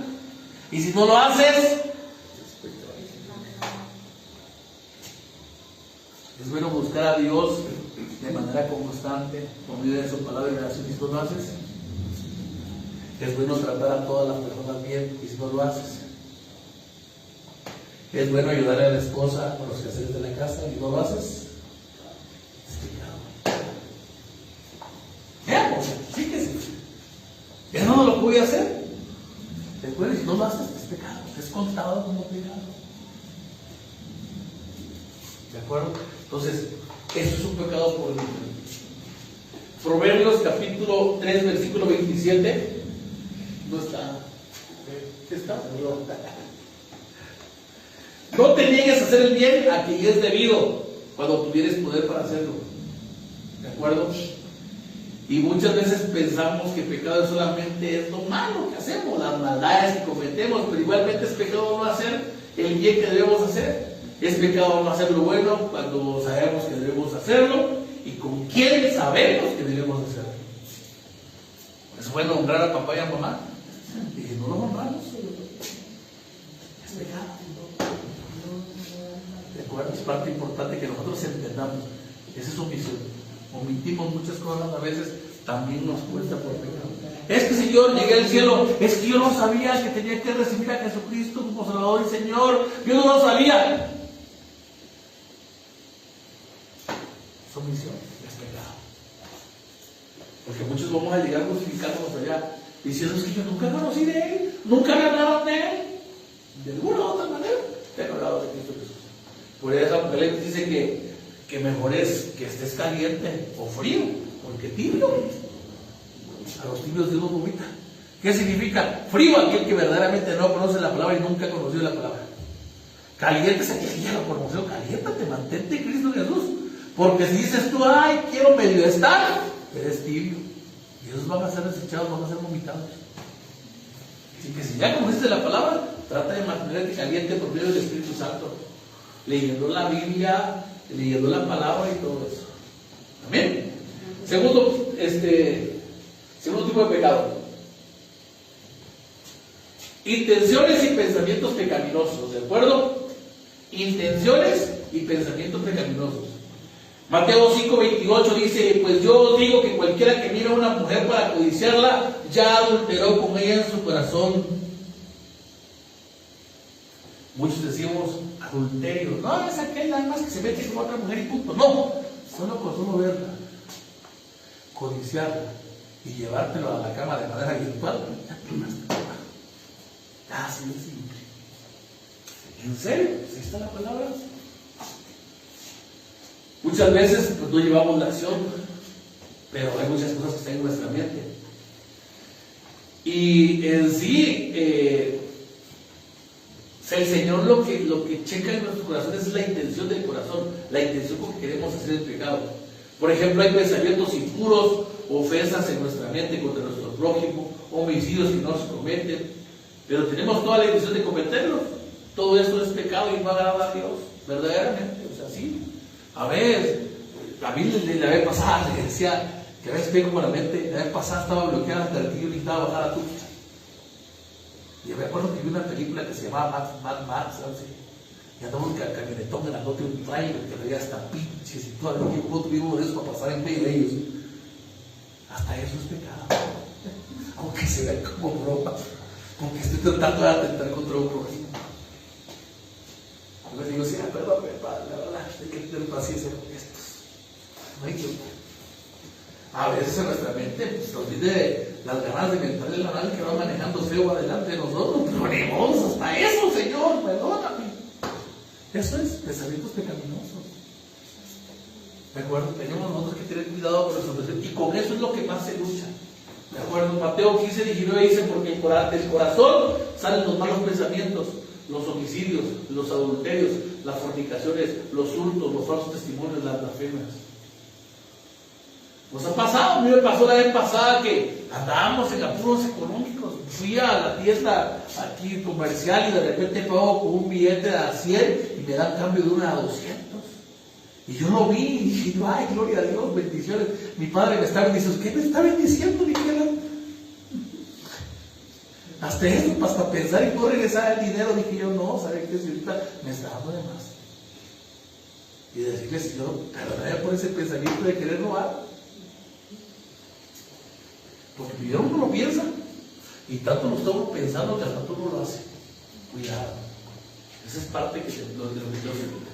y si no lo haces, es pecado. Es bueno buscar a Dios de manera constante, por medio de su palabra y oración, y si no lo haces. Es bueno tratar a todas las personas bien, y si no lo haces. Es bueno ayudar a la esposa con los quehaceres de la casa, y no lo haces. Es pecado. Veamos, sí que sí. Ya no lo pude hacer. Después, si no lo haces, es pecado. Es contado como pecado. ¿De acuerdo? Entonces, eso es un pecado por el mundo. Proverbios capítulo 3, versículo 27. No está. ¿Qué está? No te niegues a hacer el bien a quien es debido cuando tuvieres poder para hacerlo. ¿De acuerdo? Y muchas veces pensamos que pecado solamente es lo malo que hacemos, las maldades que cometemos, pero igualmente es pecado no hacer el bien que debemos hacer. Es pecado no hacer lo bueno cuando sabemos que debemos hacerlo y con quién sabemos que debemos hacerlo. ¿Es bueno honrar a papá y a mamá? Y que no lo honramos. Es pecado. ¿De acuerdo? Es parte importante que nosotros entendamos. Esa es su misión. Omitimos muchas cosas a veces, también nos cuesta por pecado. Es que Señor, llegué al cielo, es que yo no sabía que tenía que recibir a Jesucristo como Salvador y Señor, yo no lo sabía. Su misión es pecado. Porque muchos vamos a llegar justificándonos allá, diciendo es que yo nunca conocí de Él, nunca me hablaron de Él. De alguna u otra manera, te han hablado de Cristo Jesús. Por eso Apocalipsis dice que mejor es que estés caliente o frío, porque tibio, a los tibios Dios los vomita. ¿Qué significa? Frío aquel que verdaderamente no conoce la palabra y nunca ha conocido la palabra. Caliente es aquel que ya lo conoció. Caliéntate, mantente en Cristo Jesús. Porque si dices tú, ay, quiero medio estar, eres tibio. Y esos van a ser desechados, van a ser vomitados. Así que si ya conociste la palabra, trata de mantenerte caliente por medio del Espíritu Santo, leyendo la Biblia, leyendo la palabra y todo eso. Amén. Segundo tipo de pecado: intenciones y pensamientos pecaminosos. ¿De acuerdo? Intenciones y pensamientos pecaminosos. Mateo 5:28 dice: pues yo os digo que cualquiera que mira a una mujer para codiciarla, ya adulteró con ella en su corazón. Muchos decimos adulterio. No, es aquel nada más que se mete con otra mujer y punto. No, solo con solo verla, codiciarla y llevártelo a la cama de manera virtual, ya quemaste. Así de simple. ¿En serio? ¿Sí está la palabra? Muchas veces pues, no llevamos la acción, pero hay muchas cosas que están en nuestra mente. Y en sí, el Señor lo que checa en nuestros corazones es la intención del corazón, la intención con que queremos hacer el pecado. Por ejemplo, hay pensamientos impuros, ofensas en nuestra mente contra nuestro prójimo, homicidios que no se cometen, pero tenemos toda la intención de cometerlos. Todo esto es pecado y no agrada a Dios, verdaderamente. O sea, sí. A ver, a mí la vez pasada le decía que a veces vengo con la mente, la vez pasada estaba bloqueada hasta el que yo necesitaba bajar a tu. Y me acuerdo que vi una película que se llamaba Mad Max, ¿sabes? Y andaba un camionetón grandote, un trailer que traía hasta pinches y todo lo que tuvimos de eso para pasar en medio de ellos. Hasta eso es pecado. Aunque se vea como broma, porque estoy tratando de atentar contra un prójimo. así son estos. No hay tiempo. A veces en nuestra mente pues, nos viene las ganas de mentarle la mano que va manejando feo adelante de nosotros. Pero ni modo, hasta eso, Señor, perdóname. Eso es pensamientos pecaminosos. ¿De acuerdo? Tenemos nosotros que tener cuidado con nuestro pensamiento. Y con eso es lo que más se lucha. ¿De acuerdo? Mateo 15:19 dice: porque del corazón salen los malos pensamientos, los homicidios, los adulterios, las fornicaciones, los hurtos, los falsos testimonios, las blasfemias. ¿Nos ha pasado? A mí me pasó la vez pasada que andábamos en apuros económicos. Fui a la tienda aquí comercial y de repente pago con un billete a 100 y me dan cambio de una a 200. Y yo lo vi y dije: ay, gloria a Dios, bendiciones. Mi padre me está bendiciendo. ¿Qué me está bendiciendo, Miquela? Hasta eso, hasta pensar y no regresar el dinero, dije yo: no, ¿sabe qué? Si ahorita me está dando de más. Y decirle: Señor, perdóname por ese pensamiento de querer robar. Porque primero uno lo piensa y tanto lo estamos pensando que hasta tanto uno lo hace. Cuidado. Esa es parte de lo que Dios evita.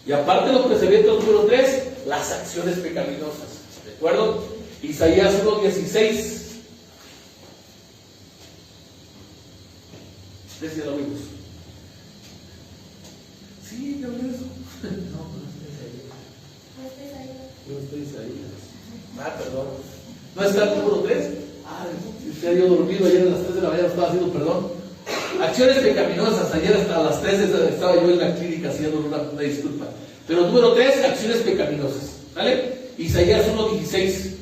Y aparte de los pensamientos número 3, las acciones pecaminosas. ¿De acuerdo? Isaías 1:16. Desde lo vimos. Sí, yo veo eso. No estoy Isaías. Perdón. ¿No está el número 3? Usted había dormido ayer a las 3 de la mañana, estaba haciendo perdón. Acciones pecaminosas. Ayer hasta las 3 estaba yo en la clínica haciendo una disculpa. Pero número 3, acciones pecaminosas. ¿Vale? Isaías 1:16.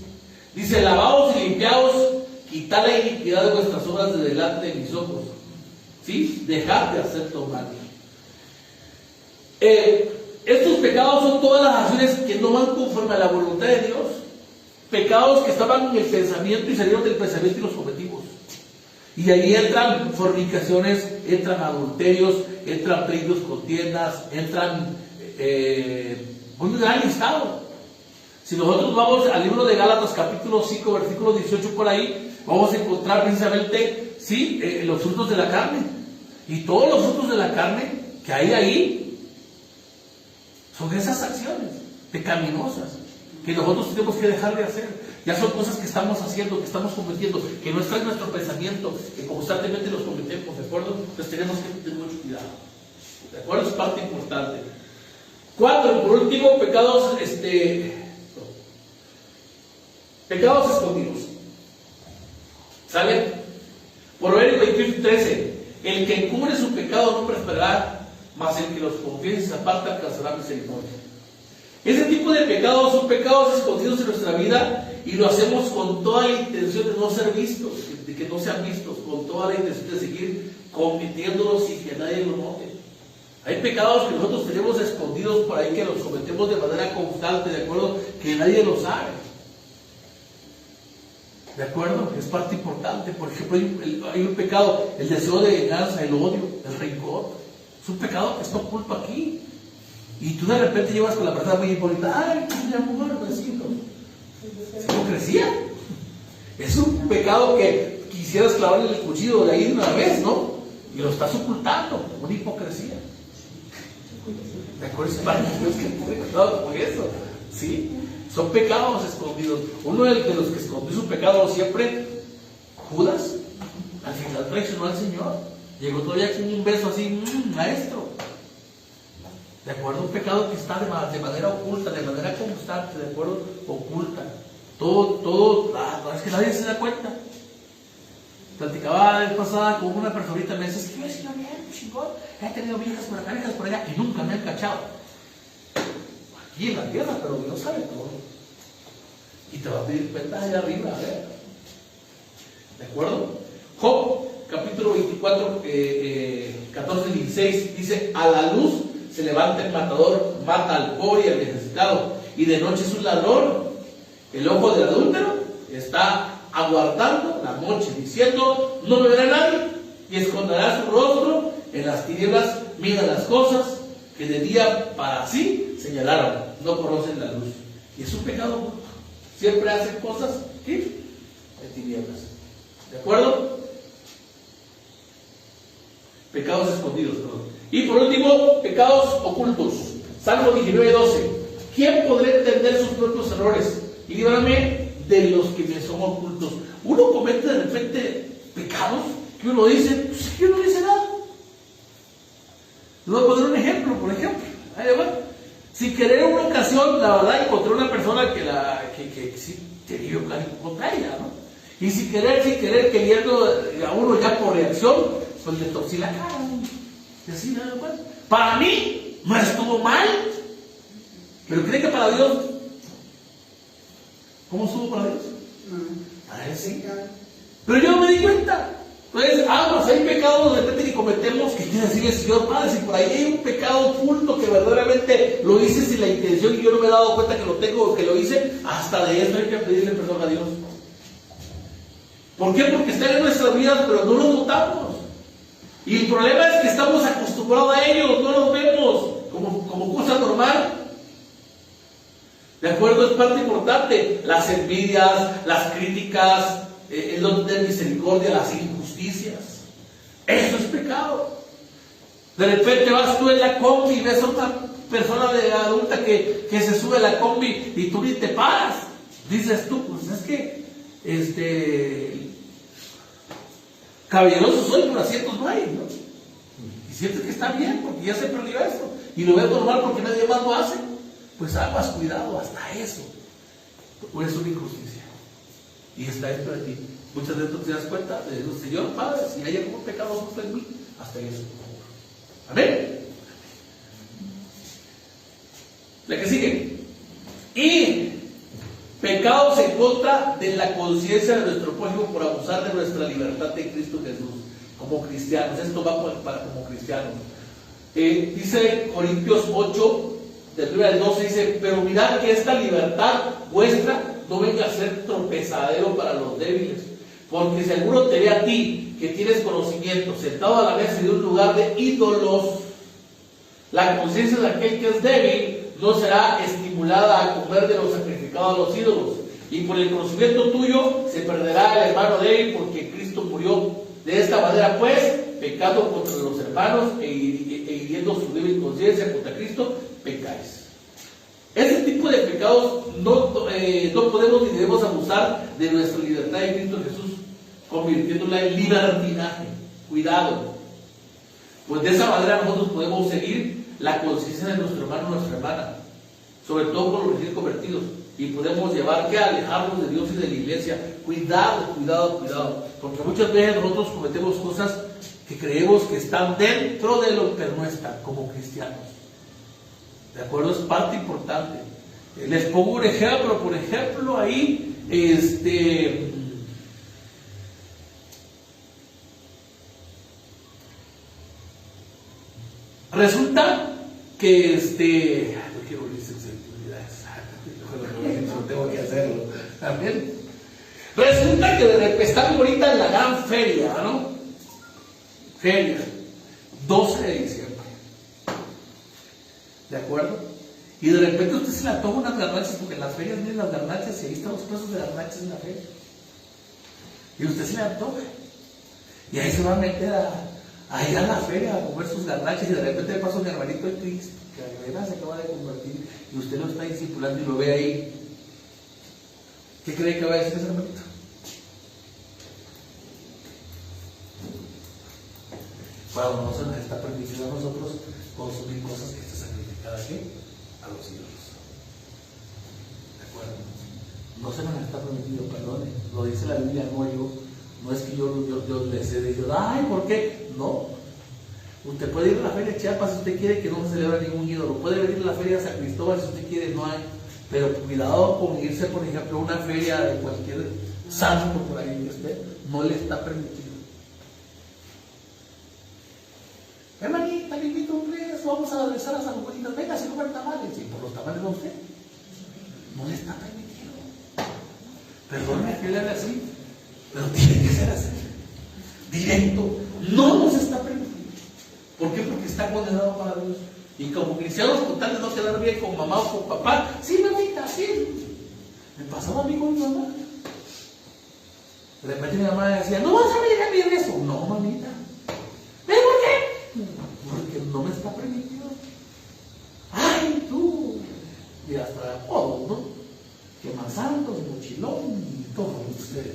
Dice: lavaos y limpiaos, quitad la iniquidad de vuestras obras de delante de mis ojos. ¿Sí? Dejad de hacer todo mal. Estos pecados son todas las acciones que no van conforme a la voluntad de Dios. Pecados que estaban en el pensamiento y salieron del pensamiento y los cometimos. Y ahí entran fornicaciones, entran adulterios, entran pleitos, contiendas, entran un gran listado. Si nosotros vamos al libro de Gálatas capítulo 5 versículo 18 por ahí, vamos a encontrar precisamente los frutos de la carne. Y todos los frutos de la carne que hay ahí son esas acciones pecaminosas que nosotros tenemos que dejar de hacer. Ya son cosas que estamos haciendo, que estamos cometiendo, que no está en nuestro pensamiento, que constantemente los cometemos, ¿de acuerdo? Entonces tenemos que tener mucho cuidado, ¿de acuerdo? Es parte importante. 4, por último, pecados escondidos. ¿Sale? Proverbios 28:13. El que encubre su pecado no prosperará, mas el que los confiesa y se aparta alcanzará misericordia. Ese tipo de pecados son pecados escondidos en nuestra vida y lo hacemos con toda la intención de no ser vistos, de que no sean vistos, con toda la intención de seguir cometiéndolos sin que nadie lo note. Hay pecados que nosotros tenemos escondidos por ahí que los cometemos de manera constante, ¿de acuerdo? Que nadie lo sabe. ¿De acuerdo? Es parte importante. Por ejemplo, hay un pecado, el deseo de venganza, el odio, el rencor. Es un pecado que está oculto aquí. Y tú de repente llevas con la persona muy bonita: ay, mi amor, vecino. Es hipocresía. Es un pecado que quisieras clavarle el cuchillo de ahí de una vez, ¿no? Y lo estás ocultando. Una hipocresía. ¿De acuerdo? Es parte de Dios que tiene cuidado con eso. ¿Sí? Son pecados escondidos. Uno de los que escondió su pecado siempre, Judas, al final traicionó al Señor. Llegó todavía con un beso así: maestro. ¿De acuerdo? Un pecado que está de manera oculta, de manera constante, ¿de acuerdo? Oculta. Todo, es que nadie se da cuenta. Platicaba la vez pasada con una personita, me dice: es que yo he sido bien chingón, he tenido viejas por acá, viejas por allá, y nunca me han cachado. Aquí en la tierra, pero Dios sabe todo. Y te va a pedir cuentas allá arriba, a ver. ¿De acuerdo? Job, capítulo 24, 14 y 16, dice: a la luz se levanta el matador, mata al pobre y al necesitado, y de noche es un ladrón. El ojo del adúltero está aguardando la noche, diciendo: no me verá nadie, y esconderá su rostro en las tinieblas. Mira las cosas que de día para sí señalaron, no conocen la luz. Y es un pecado. Siempre hacen cosas de tinieblas. ¿De acuerdo? Pecados escondidos, perdón. Y por último, pecados ocultos. Salmo 19:12. ¿Quién podrá entender sus propios errores? Y líbrame de los que me son ocultos. Uno comete de repente pecados que uno dice, pues que uno no dice nada. Les voy a poner un ejemplo, por ejemplo. Sin querer en una ocasión, la verdad, encontré una persona que sí tenía yo contra ella, ¿no? Y sin querer, queriendo a uno ya por reacción, pues le torcí la cara. Y así nada más. Para mí, no estuvo mal. Pero cree que para Dios, ¿cómo estuvo para Dios? Para él sí. Pero yo no me di cuenta. Entonces, pues hay pecados de repente que cometemos que quiere decirle, Señor Padre, si por ahí hay un pecado oculto que verdaderamente lo hice sin la intención y yo no me he dado cuenta que lo tengo, que lo hice, hasta de eso hay que pedirle perdón a Dios. ¿Por qué? Porque está en nuestras vidas, pero no los notamos. Y el problema es que estamos acostumbrados a ellos, no los vemos como cosa normal. ¿De acuerdo? Es parte importante. Las envidias, las críticas, el no tener misericordia, las injusticias. Eso es pecado. De repente vas tú en la combi y ves a otra persona de adulta que se sube a la combi y tú ni te paras. Dices tú, pues es que caballeroso soy, por asientos no hay, ¿no? Y sientes que está bien porque ya se perdió esto. Y lo ves normal porque nadie más lo hace. Pues hagas cuidado, hasta eso. O es una injusticia. Y está dentro de ti. Muchas veces tú te das cuenta de Dios, Señor Padre, si hay algún pecado justo en mí, hasta eso, por favor. Amén. La que sigue. Y pecados en contra de la conciencia de nuestro prójimo por abusar de nuestra libertad en Cristo Jesús, como cristianos. Esto va para como cristianos. Dice Corintios 8, del 9 al 12, dice, pero mirad que esta libertad vuestra no venga a ser tropezadero para los débiles, porque si alguno te ve a ti, que tienes conocimiento, sentado a la mesa de un lugar de ídolos, la conciencia de aquel que es débil no será estimulada a comer de lo sacrificado a los ídolos, y por el conocimiento tuyo se perderá el hermano débil, porque Cristo murió. De esta manera pues, pecando contra los hermanos e hiriendo su débil conciencia contra Cristo, pecáis. Este tipo de pecados no podemos ni debemos abusar de nuestra libertad en Cristo Jesús, convirtiéndola en libertinaje. Cuidado, pues de esa manera nosotros podemos seguir la conciencia de nuestro hermano o nuestra hermana, sobre todo con los recién convertidos, y podemos llevar que alejarnos de Dios y de la iglesia. Cuidado, porque muchas veces nosotros cometemos cosas que creemos que están dentro de lo que no están, como cristianos. ¿De acuerdo? Es parte importante. Les pongo un ejemplo, por ejemplo, ahí, resulta que, no quiero abrir sensibilidades, no tengo que hacerlo, ¿también? Resulta que de repente estamos ahorita en la gran feria, ¿no? Feria, 12 de diciembre. ¿De acuerdo? Y de repente usted se le antoja unas garnachas, porque en las ferias vienen las garnachas y ahí están los precios de garnachas en la feria. Y usted se le antoja. Y ahí se va a meter a ir a la feria a comer sus garnachas y de repente le pasa un hermanito de Cristo que apenas se acaba de convertir y usted lo está discipulando y lo ve ahí. ¿Qué cree que va a decir ese hermanito? Bueno, no se nos está permitido a nosotros consumir cosas que están sacrificadas aquí a los ídolos. ¿De acuerdo? No se nos está permitido, perdone. Lo dice la Biblia, no es que yo le cede y yo, ay, ¿por qué? No. Usted puede ir a la feria de Chiapas si usted quiere que no se celebra ningún ídolo. Puede venir a la feria de San Cristóbal si usted quiere, no hay. Pero cuidado con irse, por ejemplo, a una feria de cualquier santo por ahí que esté, no le está permitido. Hermanita, le invito a un mes, vamos a besar a San Juanito, venga, si comer tamales. Y por los tamales a usted, no le está permitido. Perdóneme que le haga así, pero tiene que ser así. Directo, no nos está permitido. ¿Por qué? Porque está condenado para Dios. Y como cristianos, con tal de no quedar bien con mamá o con papá, sí, mamita, sí. Me pasaba a mí con mi mamá. De repente mi mamá decía, no vas a venir a mí eso. No, mamita. ¿Pero por qué? Porque no me está permitido. Ay, santos, mochilón y todo usted.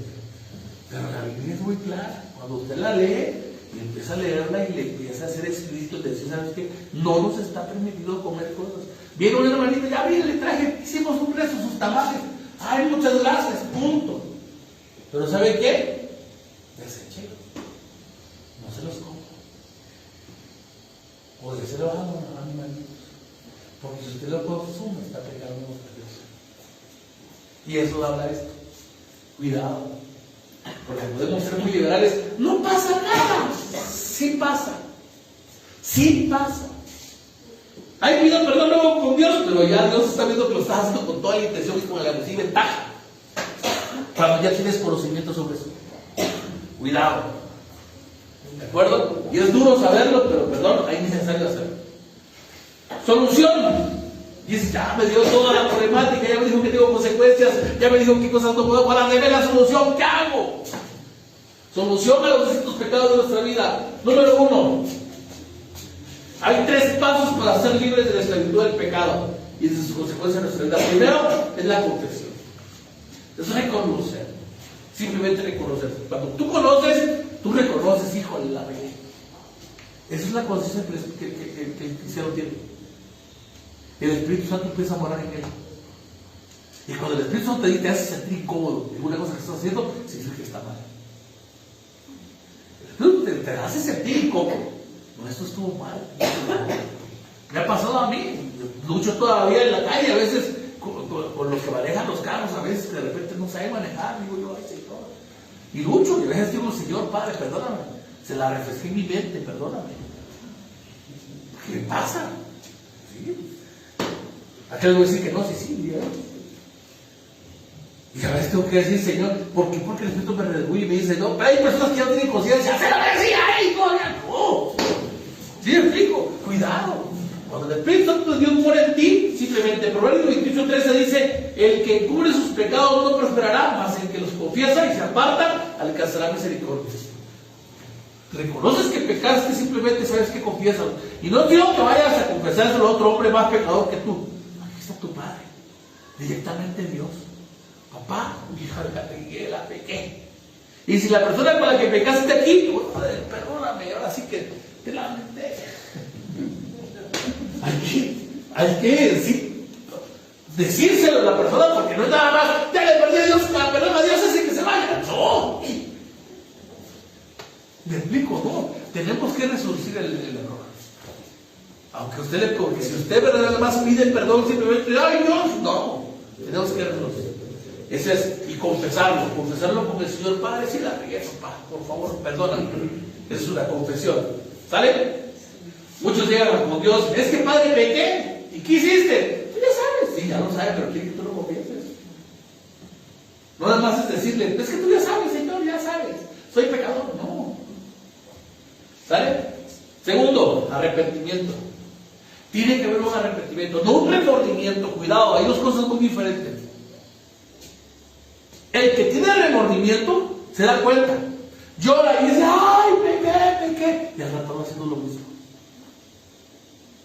Pero la Biblia es muy clara. Cuando usted la lee y empieza a leerla y le empieza a hacer explícito, le dice, ¿sabes qué? No nos está permitido comer cosas. Viene un hermanito, ya mire, le traje, hicimos un rezo, sus tamales. Ay, muchas gracias, punto. Pero ¿sabe qué? Deséchelo. No se los coma. O de se lo hagan a animalitos. Porque si usted lo consume, está pecando contra Dios. Y eso habla esto. Cuidado. Porque podemos ser muy liberales. No pasa nada. Sí pasa. Sí pasa. Hay pido perdón luego con Dios, pero ya Dios está viendo que lo estás haciendo con toda la intención y con la posible ventaja. Cuando ya tienes conocimiento sobre eso. Cuidado. ¿De acuerdo? Y es duro saberlo, pero perdón, es necesario hacerlo. Solución. Dice, ya me dio toda la problemática, ya me dijo que tengo consecuencias, ya me dijo qué cosas no puedo. Para ver la solución, ¿qué hago? Solución a los distintos pecados de nuestra vida. Número 1. Hay 3 pasos para ser libres de la esclavitud del pecado y de sus consecuencias en nuestra vida. Primero es la confesión. Es reconocer. Simplemente reconocer. Cuando tú conoces, tú reconoces, híjole, la regué. Esa es la conciencia que el cristiano tiene. El Espíritu Santo empieza a morar en él. Y cuando el Espíritu Santo te hace sentir incómodo en una cosa que estás haciendo, significa que está mal. El Espíritu te hace sentir incómodo. No, esto estuvo mal. Me ha pasado a mí. Lucho todavía en la calle, a veces con los que manejan los carros, a veces de repente no saben manejar. Digo yo, ay Señor. Y lucho, y a veces digo, Señor Padre, perdóname. Se la refresqué en mi mente, perdóname. ¿Qué pasa? ¿Sí? Aquel voy a decir que no, sí, ¿verdad? Y a veces tengo que decir, Señor, ¿por qué? Porque el Espíritu me redarguye y me dice, no, pero hay personas que ya no tienen conciencia. ¡Se lo decía! ¡Ay, no! ¿Sí me explico? Cuidado. Cuando el Espíritu Santo de Dios mora en ti, simplemente, Proverbios 28:13 dice, el que encubre sus pecados no prosperará, mas el que los confiesa y se aparta, alcanzará misericordia. Reconoces que pecaste, simplemente sabes que confiesas. Y no quiero que vayas a confesárselo a otro hombre más pecador que tú. Aquí está tu Padre, directamente Dios. Papá, hija, la pequé. Y si la persona con la que pecaste aquí, perdóname, ahora sí que te lamenté. Hay que decírselo a la persona, porque no es nada más, ya le perdí a Dios, perdón a Dios, así que se vaya. No. ¿Me explico? No. Tenemos que resurgir el error. Aunque porque si usted verdaderamente más pide perdón, simplemente, ay Dios, no. Tenemos que resurgir. Eso es, y confesarlo con el Señor. Padre, si la regué, papá, por favor, perdóname. Esa es una confesión. ¿Sale? Muchos llegan con Dios, es que Padre, pequé. ¿Y qué hiciste? Tú ya sabes. Sí, ya lo sabes, pero quiere que tú lo confieses. No nada más es decirle, es que tú ya sabes, Señor, ya sabes. Soy pecador. No. ¿Sale? Segundo, arrepentimiento. Tiene que haber un arrepentimiento, no un remordimiento. Cuidado, hay dos cosas muy diferentes. El que tiene remordimiento se da cuenta, llora y dice, ay, pequé, y al rato va haciendo lo mismo.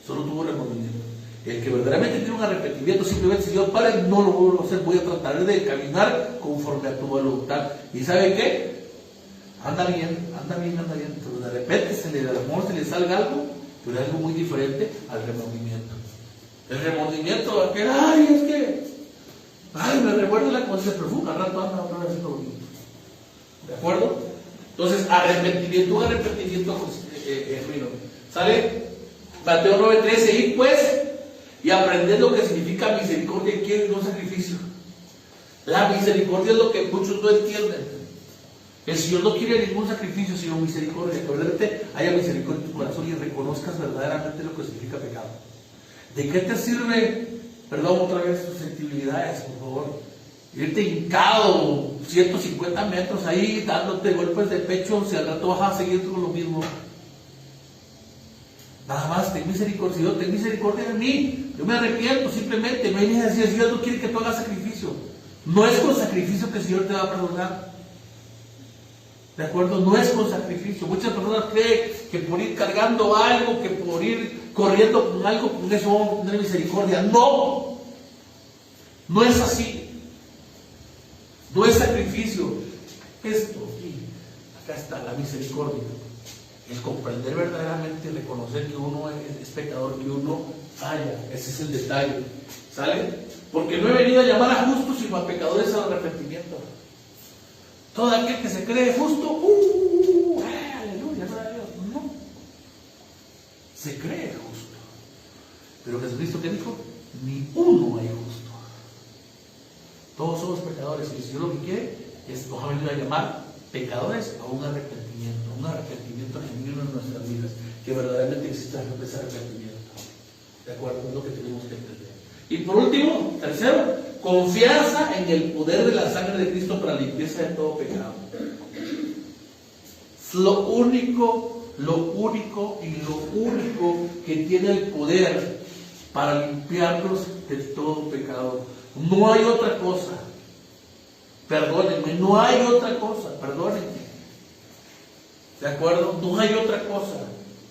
Solo tuvo remordimiento. El que verdaderamente tiene un arrepentimiento, simplemente, Señor Padre, no lo vuelvo a hacer, voy a tratar de caminar conforme a tu voluntad. ¿Y sabe qué? Anda bien. Pero de repente se le salga algo, pero algo muy diferente al remordimiento. El remordimiento, que me recuerda la conciencia profunda, al rato anda otra vez haciendo lo mismo. ¿De acuerdo? Entonces, un arrepentimiento genuino. ¿Sale? Mateo 9:13, y pues, y aprended lo que significa misericordia y no sacrificio. La misericordia es lo que muchos no entienden. El Señor no quiere ningún sacrificio, sino misericordia. Que verdaderamente haya misericordia en tu corazón y reconozcas verdaderamente lo que significa pecado. ¿De qué te sirve, perdón otra vez, tus sensibilidades, por favor? Irte hincado 150 metros ahí, dándote golpes de pecho, si al rato vas a seguir con lo mismo. Nada más, ten misericordia, Señor, ten misericordia de mí. Yo me arrepiento, simplemente. No hay necesidad, Dios no quiere que tú hagas sacrificio. No es con sacrificio que el Señor te va a perdonar. ¿De acuerdo? No es con sacrificio. Muchas personas creen que por ir cargando algo, que por ir corriendo con algo, con eso vamos a tener misericordia. No. No es así. No es sacrificio. Esto, y acá está la misericordia. Es comprender verdaderamente y reconocer que uno es pecador, que uno falla. Ese es el detalle. ¿Sale? Porque no he venido a llamar a justos, sino a pecadores al arrepentimiento. Todo aquel que se cree justo, aleluya, gloria a Dios. No. Se cree justo. Pero Jesucristo, ¿qué dijo? Ni uno hay justo. Todos somos pecadores. Y el Señor lo que quiere es, nos ha venido a llamar pecadores a un arrepentimiento genuino en nuestras vidas, que verdaderamente exista ese arrepentimiento. ¿De acuerdo? Es lo que tenemos que entender. Y por último, tercero, confianza en el poder de la sangre de Cristo para la limpieza de todo pecado. Es lo único que tiene el poder para limpiarnos de todo pecado. No hay otra cosa. Perdónenme, no hay otra cosa. Perdónenme. ¿De acuerdo? No hay otra cosa.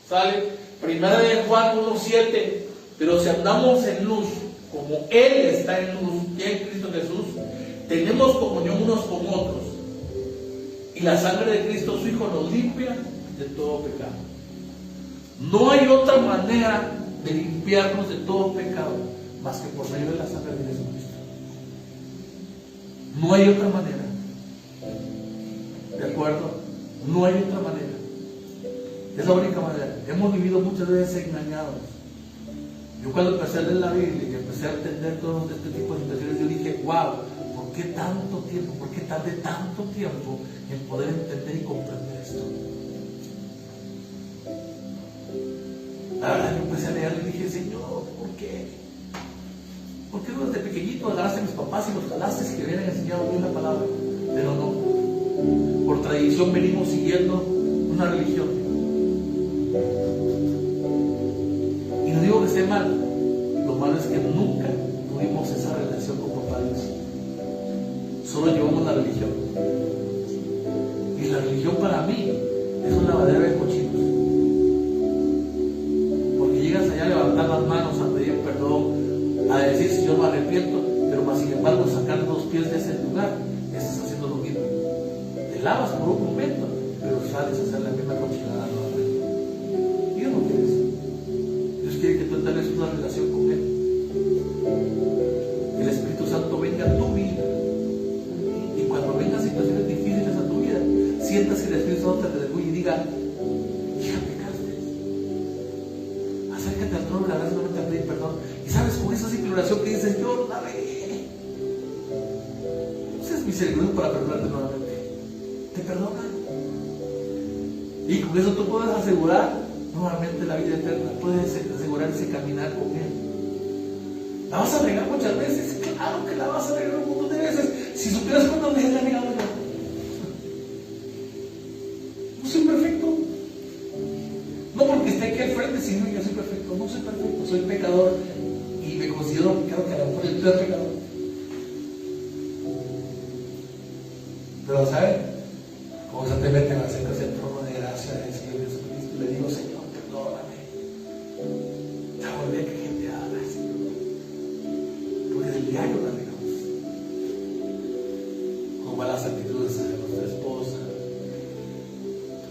¿Sale? Primera de Juan 1:7. Pero si andamos en luz, como Él está en luz, y en Cristo Jesús, tenemos comunión unos con otros. Y la sangre de Cristo, su Hijo, nos limpia de todo pecado. No hay otra manera de limpiarnos de todo pecado más que por medio de la sangre de Jesucristo. No hay otra manera. ¿De acuerdo? No hay otra manera. Es la única manera. Hemos vivido muchas veces engañados. Yo cuando empecé a leer la Biblia y empecé a entender todo este tipo de situaciones, yo dije, wow, ¿por qué tanto tiempo? ¿Por qué tardé tanto tiempo en poder entender y comprender esto? Ahora yo empecé a leer y dije, Señor, ¿por qué? ¿Por qué no desde pequeñito agarraste a mis papás y los jalaste que hubieran enseñado bien la palabra? Pero no. Por tradición venimos siguiendo una religión. Y no digo que esté mal. Lo malo es que nunca tuvimos esa relación con papá Dios. Solo llevamos la religión. Y la religión para mí es un lavadero de cochinos. Porque llegas allá a levantar las manos, a pedir perdón, a decir, Señor, me arrepiento, pero más sin embargo sacar los pies de ese lugar, estás haciendo lo mismo. Te lavas por un momento, pero sales a hacer la misma cochinada nuevamente. Dios no quiere eso. Dios quiere que tú establezcas una relación con Él. Que el Espíritu Santo venga a tu vida. Y cuando vengan situaciones difíciles a tu vida, sientas que el Espíritu Santo te redarguye y diga, hija, pecaste. Acércate al trono de la gracia nuevamente a pedir perdón. Y sabes, con esa simple oración que dices, yo la regué. Ese es misericordioso para perdonarte nuevamente. Te perdona. Y con eso tú puedes asegurar nuevamente la vida eterna. Puedes asegurar ese caminar con Él. ¿La vas a regar muchas veces? Claro que la vas a regar un montón de veces. Si supieras cuántas veces la he regado yo. No soy perfecto. No porque esté aquí al frente, sino que yo soy perfecto. No soy perfecto, soy pecador. Y me considero, claro que a lo mejor el peor pecador. Pero, ¿saben? Constantemente me acerco hacia el trono de gracia del Señor Jesucristo y le digo, Señor, perdóname. Ya volví a que gente haga, Señor. Porque del diario la regamos. Con malas actitudes hacia nuestra esposa,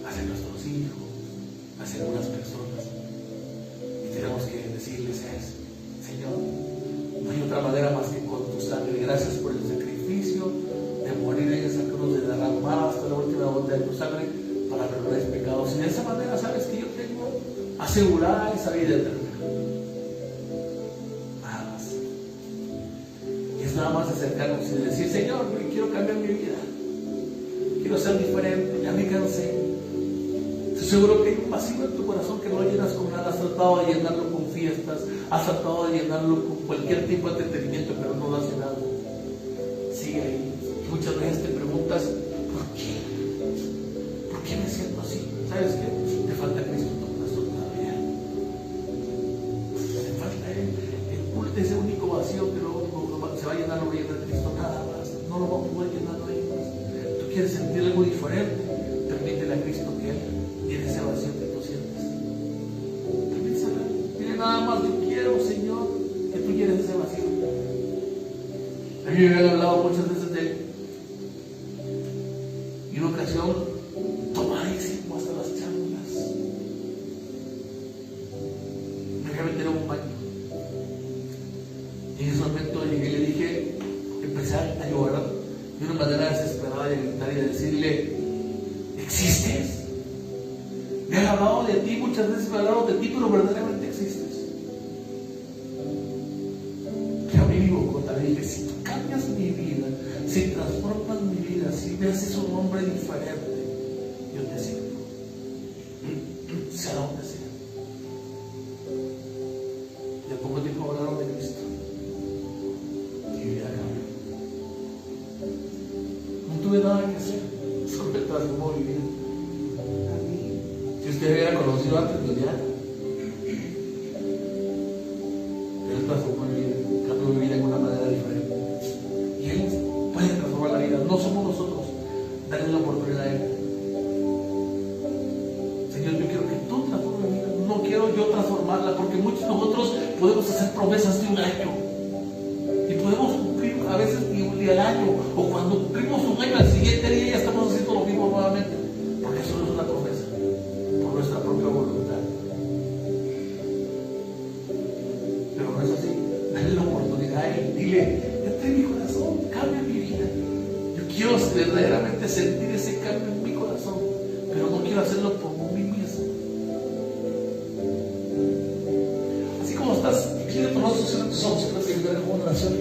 hacia nuestros hijos, hacia algunas personas. Y tenemos que decirles Señor, no hay otra manera más que con tu sangre. Gracias por el sacrificio de morir en esa cruz, de derramar hasta la última gota de tu sangre para perdonar mis pecados. Y de esa manera sabes que yo tengo asegurada esa vida eterna. Nada más. Y es nada más acercarnos y decir, Señor, quiero cambiar mi vida. Quiero ser diferente, ya me cansé. Estoy seguro que hay un vacío en tu corazón que no lo llenas con nada. Has tratado de llenarlo con fiestas, has tratado de llenarlo con cualquier tipo de entretenimiento, pero no lo has llenado. Sigue ahí. Muchas veces te preguntas, ¿por qué? ¿Por qué me siento así? ¿Sabes qué? Te falta Cristo en tu corazón todavía. Te falta el culto, ese único vacío que luego se va a llenar, lo va a llenar Cristo, nada más. No lo va a poder llenar nadie más. Tú quieres sentir algo diferente, permítele a Cristo que Él llene ese vacío que tú sientes. Permítele. Dile nada más, yo quiero, Señor, que tú llenes ese vacío. A mí me habían hablado muchas veces de Y en una ocasión, tomadísimo hasta las chanclas, me fui a meter a un baño. Y en ese momento llegué y le dije, empecé a llorar de una manera desesperada y a gritar y a decirle: existes. Me han hablado de ti, muchas veces me han hablado de ti, pero verdaderamente existes. Ya me vivo con la dije, si tú cambias mi vida, si transformas mi vida, si me haces un hombre diferente, yo te sirvo. Sea donde sea. Y a poco tiempo hablaron de Cristo. Y mi vida cambió. No tuve nada que hacer, solo me transformó mi vida. Si usted hubiera conocido antes de odiar, Él transformó mi vida, cambió mi vida de una manera diferente. Y Él puede transformar la vida, no somos nosotros. Dale la oportunidad a Él. Señor, yo quiero que tú transformes mi vida, no quiero yo transformarla, porque muchos de nosotros podemos hacer promesas de un año y podemos cumplir a veces ni un día al año, o cuando cumplimos un año, al siguiente día ya estamos haciendo lo mismo nuevamente, porque eso no es una promesa, por nuestra propia voluntad. Pero no es así. Dale la oportunidad a Él, dile: entra en mi corazón, cambia mi vida. Yo quiero verdaderamente sentir ese cambio en mi corazón, pero no quiero hacerlo por mí mismo. Así como estás, quiero tomar tus ojos, creo que ayudar como una oración.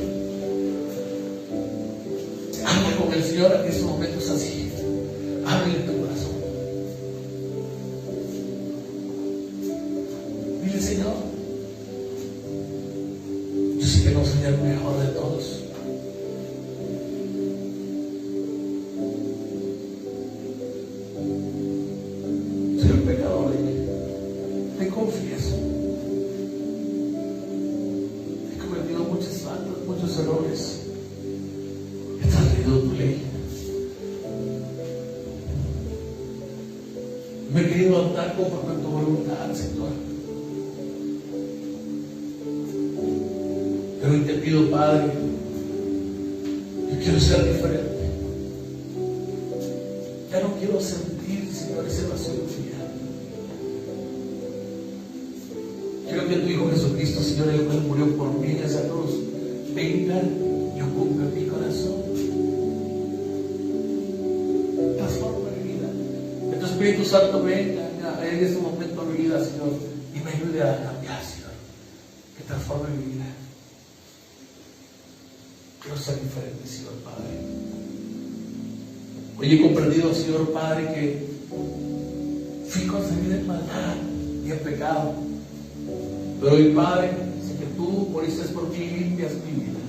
Habla con el Señor en estos momentos así. Ábrele tu corazón. Dile: Señor, yo sé que no soy el mejor de todos. Soy un pecador, te confieso. He cometido muchas faltas, muchos errores. He trasgredido tu ley. Me he querido andar conforme a tu voluntad, Señor. Pero hoy te pido, Padre, yo quiero ser diferente. Ya no quiero sentir, Señor, ese vacío en mi vida. Quiero que tu Hijo Jesucristo, Señor, el cual murió por mí en esa cruz, venga y ocupe mi corazón. Transforma mi vida. Que tu Espíritu Santo venga en este momento a mi vida, Señor, y me ayude a cambiar, Señor. Que transforme mi vida. Quiero ser diferente, Señor Padre. Hoy he comprendido, Señor Padre, que fui concebido en maldad y en pecado. Pero hoy, Padre, sé que tú moriste por mí y limpias mi vida,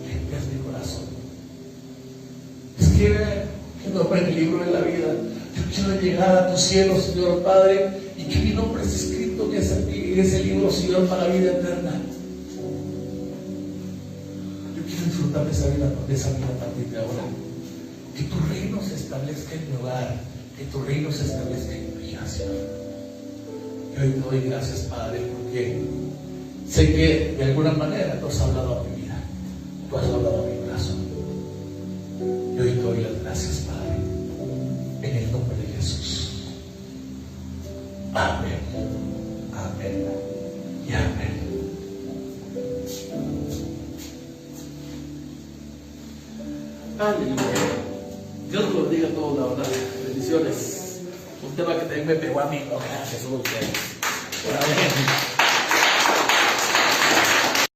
limpias mi corazón. Escribe tu nombre en el libro de la vida. Yo quiero llegar a tu cielo, Señor Padre, y que mi nombre es escrito en ese libro, Señor, para la vida eterna. Yo quiero disfrutar de esa vida a partir de ahora. Que tu reino se establezca en mi hogar, que tu reino se establezca en mi vida, Señor. Y hoy te doy gracias, Padre, porque sé que de alguna manera tú has hablado a mi vida, tú has hablado a mi corazón. Y hoy te doy las gracias, Padre, en el nombre de Jesús. Amén, amén y amén. Aleluya. Dios los bendiga a todos, la verdad. Bendiciones. Un tema que también me pegó a mí, ¿no? Gracias a ustedes. Amén.